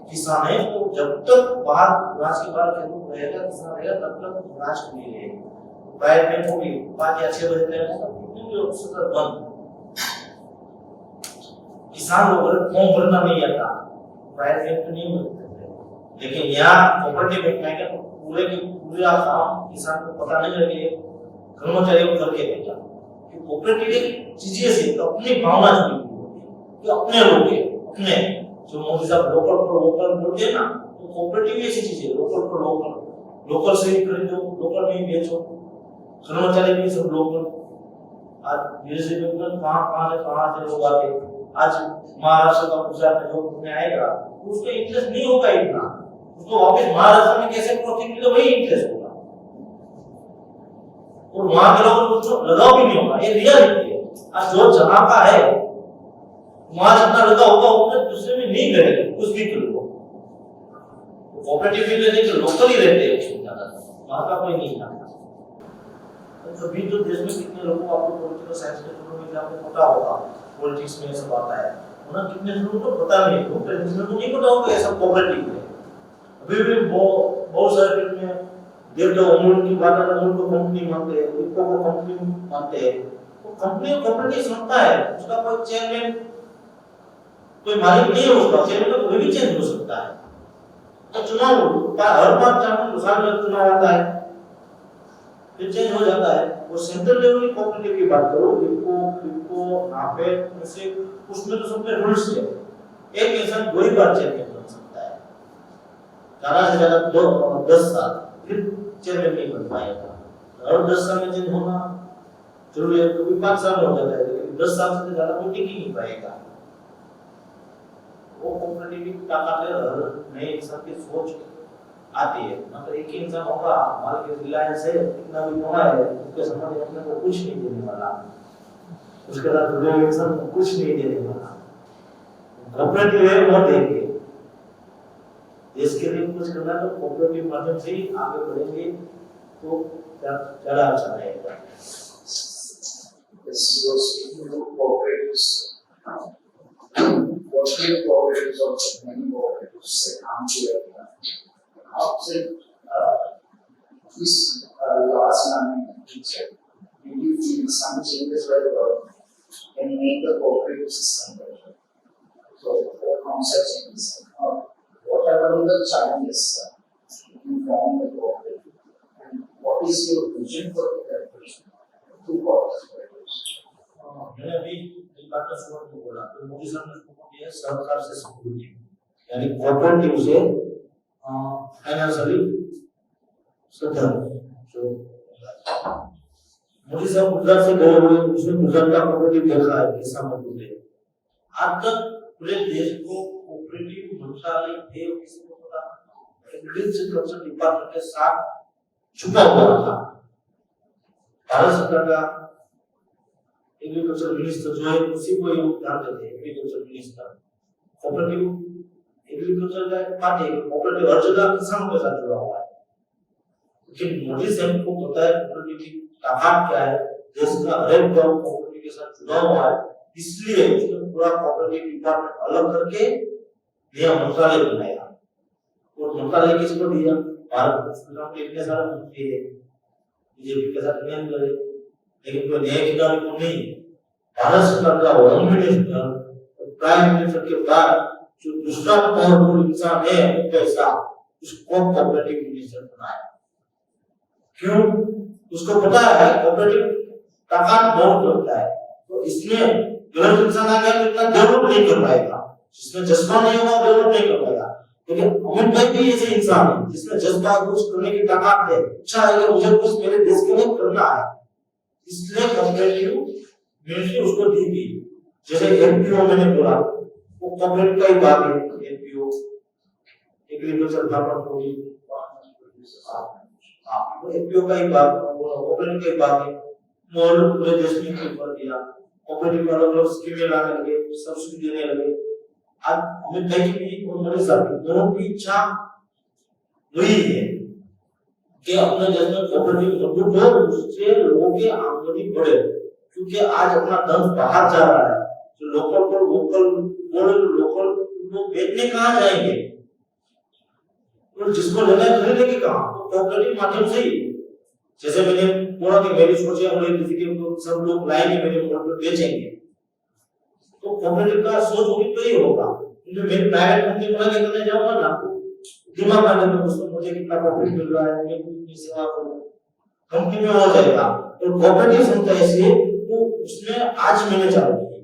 किसान है। तो जब तक बाहर ब्रांच के बाहर रहेगा किसान रहेगा तब तक ब्रांच खुली रहेगी। प्राइवेट बैंक होगी 5 या 6 बजे तक बंद। किसान लोग फॉर्म भरना नहीं आता, प्राइवेट बैंक तो नहीं भरते, लेकिन यहाँ कोऑपरेटिव बैंक में क्या पूरे की पूरा काम किसान को पता नहीं लगे, कर्मचारी को करके देगा। कि कोऑपरेटिव एक चीज ऐसी अपनी भावना जुड़ी हुई होती है कि अपने लोग हैं, अपने जो मोदी साहब लोकल फॉर वोकल बोलते हैं ना, तो कोऑपरेटिव ऐसी चीज है लोकल फॉर लोकल, लोकल से ही खरीदो लोकल में ही बेचो, कर्मचारी भी सब लोकल। आज विदेशी बैंक में कहाँ से लोग आते, आज महाराष्ट्र का गुजरात में जो घूमने आएगा उसका इंटरेस्ट नहीं होगा इतना, उसको वापस महाराष्ट्र में कैसे पहुंचेंगे तो वही इंटरेस्ट होगा, और वहां के लोगों को लगाव भी नहीं होगा। ये रियलिटी है। आज जो जहां का है वहां जितना लगा होगा उतना दूसरे में नहीं करेगा कुछ भी करो। कोऑपरेटिव में लेकिन लोकल ही रहते हैं उसमें ज्यादा, वहां का कोई नहीं आता। तो भी तो देश में कितने लोगों को आपको पॉलिटिकल साइंस के थ्रू में आपको पता होगा पॉलिटिक्स में सब आता है, उन्हें कितने लोगों को पता नहीं है, जिसमें तो नहीं पता होगा ये सब कोऑपरेटिव है। अभी भी बहुत सारे फील्ड में देख लो अमूल की बात है, अमूल को कंपनी मानते हैं, विप्रो को कंपनी मानते हैं, तो कंपनी कोऑपरेटिव संस्था है, उसका कोई चेयरमैन कोई मालिक नहीं है, उसका चेयरमैन तो कोई भी चेंज हो सकता है। तो चुनाव हर बार 4 साल चुनाव आता है फिर चेंज हो जाता है। और सेंट्रल लेवल की कोऑपरेटिव की बात करो, विप्रो नाफेड से उसमें तो सब में रूल्स है, एक इंसान 2 ही बार चेयरमैन बन सकता है, ज्यादा से ज्यादा 10 साल, फिर चेयरमैन नहीं बन पाएगा। और 10 साल में चेंज होना जरूरी है, कभी 5 साल में हो जाता है, लेकिन 10 साल से ज्यादा कोई टिक ही नहीं पाएगा। वो कोऑपरेटिव की ताकत है, हर नए इंसान की सोच आती है। मतलब एक ही इंसान होगा, हमारे के रिलायंस है, कितना भी कमा है, उसके समझ अपने को कुछ नहीं देने वाला, उसके साथ जुड़े हुए इंसान को कुछ नहीं देने वाला। कोऑपरेटिव है वो देंगे, देश के लिए कुछ करना तो कोऑपरेटिव माध्यम से ही आगे बढ़ेंगे तो ज्यादा अच्छा रहेगा। cooperatives of many cooperatives से काम किया था। आपसे इस लास्ट में you feel some changes by the government can make the cooperative system better? So, the concept changes. What are the challenges in forming the cooperative? And what is your vision for the cooperation? Two cooperatives. मैंने अभी एक बात का शुरुआत में बोला तो मोदी साहब ने उसको दिया सरकार से सपोर्टिव यानी कोऑपरेटिव से फाइनेंशियली सदर जो मोदी साहब गुजरात से गए हुए उसने गुजरात का कोऑपरेटिव देखा है कैसा मजबूत है आज तक पूरे देश को कोऑपरेटिव मंत्रालय थे किसी को पता एग्रीकल्चर डिपार्टमेंट के साथ छुपा हुआ था भारत सरकार का एग्रीकल्चर मिनिस्टर जो है उसी को ये जानते थे एग्रीकल्चर मिनिस्टर कोऑपरेटिव एग्रीकल्चर का एक पार्ट है कोऑपरेटिव हर जगह किसानों के साथ जुड़ा हुआ है लेकिन मोदी साहब को पता है कोऑपरेटिव की ताकत क्या है देश का हर एक गांव कोऑपरेटिव के साथ जुड़ा हुआ है इसलिए उसने पूरा कोऑपरेटिव डिपार्टमेंट अलग करके नया मंत्रालय बनाया और मंत्रालय किसको दिया भारत के इतने सारे मंत्री है बीजेपी के साथ नहीं लड़े लेकिन कोई नए खिलाड़ी को नहीं भारत सरकार का होम मिनिस्टर प्राइम मिनिस्टर के बाद जो दूसरा पावरफुल इंसान है पैसा उसको कोऑपरेटिव मिनिस्टर बनाया क्यों उसको पता है कोऑपरेटिव ताकत बहुत होता है तो इसमें गलत इंसान आ गया तो इतना डेवलप नहीं कर पाएगा जिसमें जज्बा नहीं होगा डेवलप नहीं कर पाएगा लेकिन अमित भाई भी ऐसे इंसान है जिसमें जज्बा कुछ करने की ताकत है अच्छा है कि मुझे कुछ मेरे देश के लिए करना है इसलिए कोऑपरेटिव मिनिस्ट्री उसको दी गई जैसे एनपीओ मैंने बोला वो कोऑपरेटिव का ही भाग है एनपीओ एग्रीकल्चर फार्मर प्रोड्यूस तो एनपीओ का ही भाग कोऑपरेटिव का ही भाग है मोल पूरे देश में कर दिया कोऑपरेटिव अलग अलग स्कीमें लाने लगे सब्सिडी देने लगे आज अमित भाई की और मोदी साहब की दोनों की इच्छा वही है कि अपने देश में कोऑपरेटिव मजबूत हो उससे लोगों की आमदनी बढ़े क्योंकि आज अपना धन बाहर जा रहा है तो लोकल पर लोकल लोग बेचने कहाँ जाएंगे तो जिसको लेना है खरीदेंगे कहाँ तो कोऑपरेटिव माध्यम से ही जैसे मैंने बोला कि मेरी सोच है सब लोग लाएंगे मेरे मोड़ पर बेचेंगे तो कोऑपरेटिव का सोच होगी तो ही होगा क्योंकि मेरी प्राइवेट कंपनी बना के करने जाऊंगा ना दिमाग में उसमें मुझे कितना प्रॉफिट मिल रहा है मैं कितनी सेवा करूं कंपनी में हो जाएगा और कोऑपरेटिव संस्था ऐसी वो उसमें आज मैंने चालू की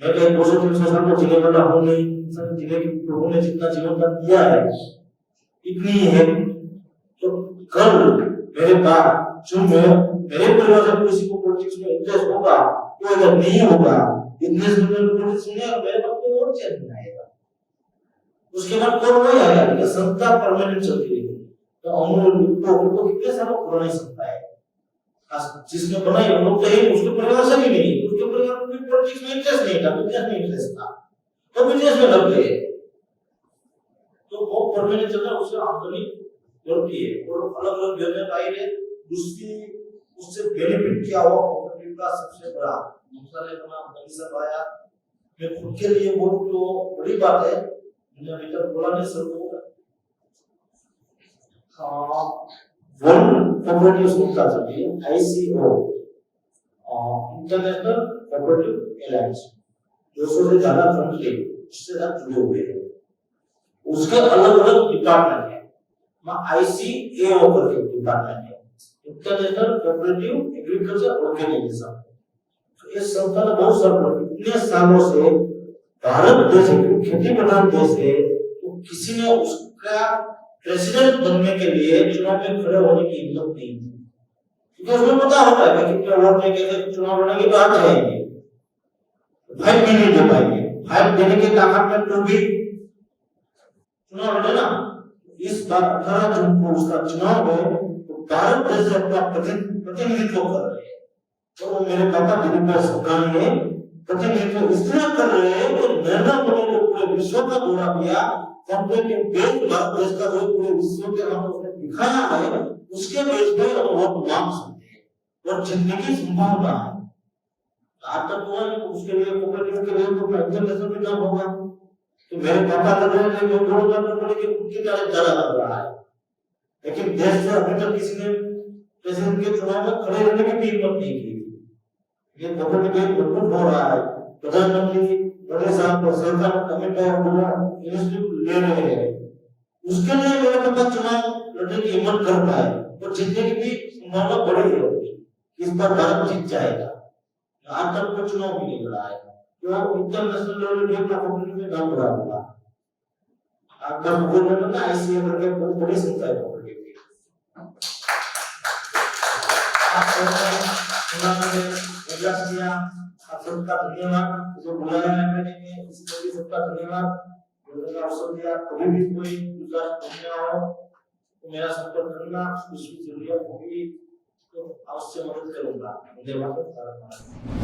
मैं कहीं 200-300 साल को जिले वाला हूं नहीं जिले के लोगों ने जितना जीवन दान दिया है इतनी है तो कल मेरे पास जो मेरे परिवार से किसी को पॉलिटिक्स में इंटरेस्ट होगा वो अगर नहीं होगा इंटरेस्ट में पॉलिटिक्स में मेरे पास कोई और चेंज नहीं आएगा उसके बाद कौन वही आएगा कि संस्था परमानेंट चलती रहेगी तो अमूल को कितने सालों पुरानी संस्था है जिसने बनाई वो लोग तो उसके परिवार से भी नहीं उसके परिवार को भी पॉलिटिक्स में इंटरेस्ट नहीं था बिजनेस में इंटरेस्ट था तो बिजनेस में लग गए तो वो परमानेंट चल रहा उससे आमदनी बढ़ती है और अलग अलग योजना आई है दूसरी उससे बेनिफिट क्या हुआ कोऑपरेटिव का सबसे बड़ा मंत्रालय बना मोदी साहब आया मैं खुद के लिए बोलूं तो बड़ी बात है मैंने अभी तक बोला नहीं सबको वर्ल्ड कोऑपरेटिव संस्था चलती है आईसीओ इंटरनेशनल कोऑपरेटिव एलायंस 200 से ज्यादा कंट्री उससे साथ जुड़े हुए हैं उसके अलग अलग डिपार्टमेंट है आईसीएओ करके डिपार्टमेंट है इंटरनेशनल कोऑपरेटिव एग्रीकल्चर ऑर्गेनाइजेशन तो इस संस्था ने बहुत साल इतने सालों से भारत देश खेती प्रधान देश है तो किसी ने उसका प्रेसिडेंट बनने के लिए चुनाव में खड़े होने की हिम्मत नहीं क्योंकि उसमें पता होता है कि कितने वोट में कैसे चुनाव लड़ेंगे तो आ जाएंगे भाई भी नहीं दे पाएंगे भाई देने के ताकत में तो भी चुनाव लड़े ना इस बार 18 जून को उसका चुनाव है तो भारत देश से अपना प्रतिनिधित्व कर रहे हैं तो वो मेरे पापा दिलीप भाई सरकार ने प्रतिनिधित्व इसलिए कर रहे हैं कि नरेंद्र मोदी ने पूरे विश्व का दौरा किया कोऑपरेटिव बेस भारत देश का जो पूरे विश्व के हम उसने दिखाया है उसके बेस पे हम वोट मांग सकते हैं और जीतने की संभावना है आज तक हुआ नहीं उसके लिए कोऑपरेटिव के लिए तो इंटरनेशनल में नाम होगा तो मेरे पापा लग रहे थे कि 2000 रुपए के खुद की तारीफ ज्यादा लग रहा है लेकिन देश से अभी तक किसी ने प्रेसिडेंट के चुनाव में खड़े रहने की भी हिम्मत नहीं की। ये कोऑपरेटिव बैंक मजबूत हो रहा है, प्रधानमंत्री बड़े साहब और सरकार कमेटी और इनिशिएटिव ले रहे हैं, उसके लिए मेरे पास चुनाव लड़ने की हिम्मत कर पाए और जीतने की भी संभावना बढ़ी है। इस बार भारत जीत जाएगा। आज तक कोई चुनाव भी नहीं लड़ा है, तो इंटरनेशनल लेवल पे कोऑपरेटिव में नाम बड़ा हुआ। आपका गवर्नमेंट ना आईसीए करके बहुत बड़ी संस्था है कोऑपरेटिव की। आप आप सबका धन्यवाद, जो बुलाया है मैंने इस लिए सबका धन्यवाद। अवसर दिया, कभी भी कोई दूसरा समस्या हो तो मेरा संपर्क करना, कुछ भी जरूरत होगी तो अवश्य मदद करूंगा। धन्यवाद।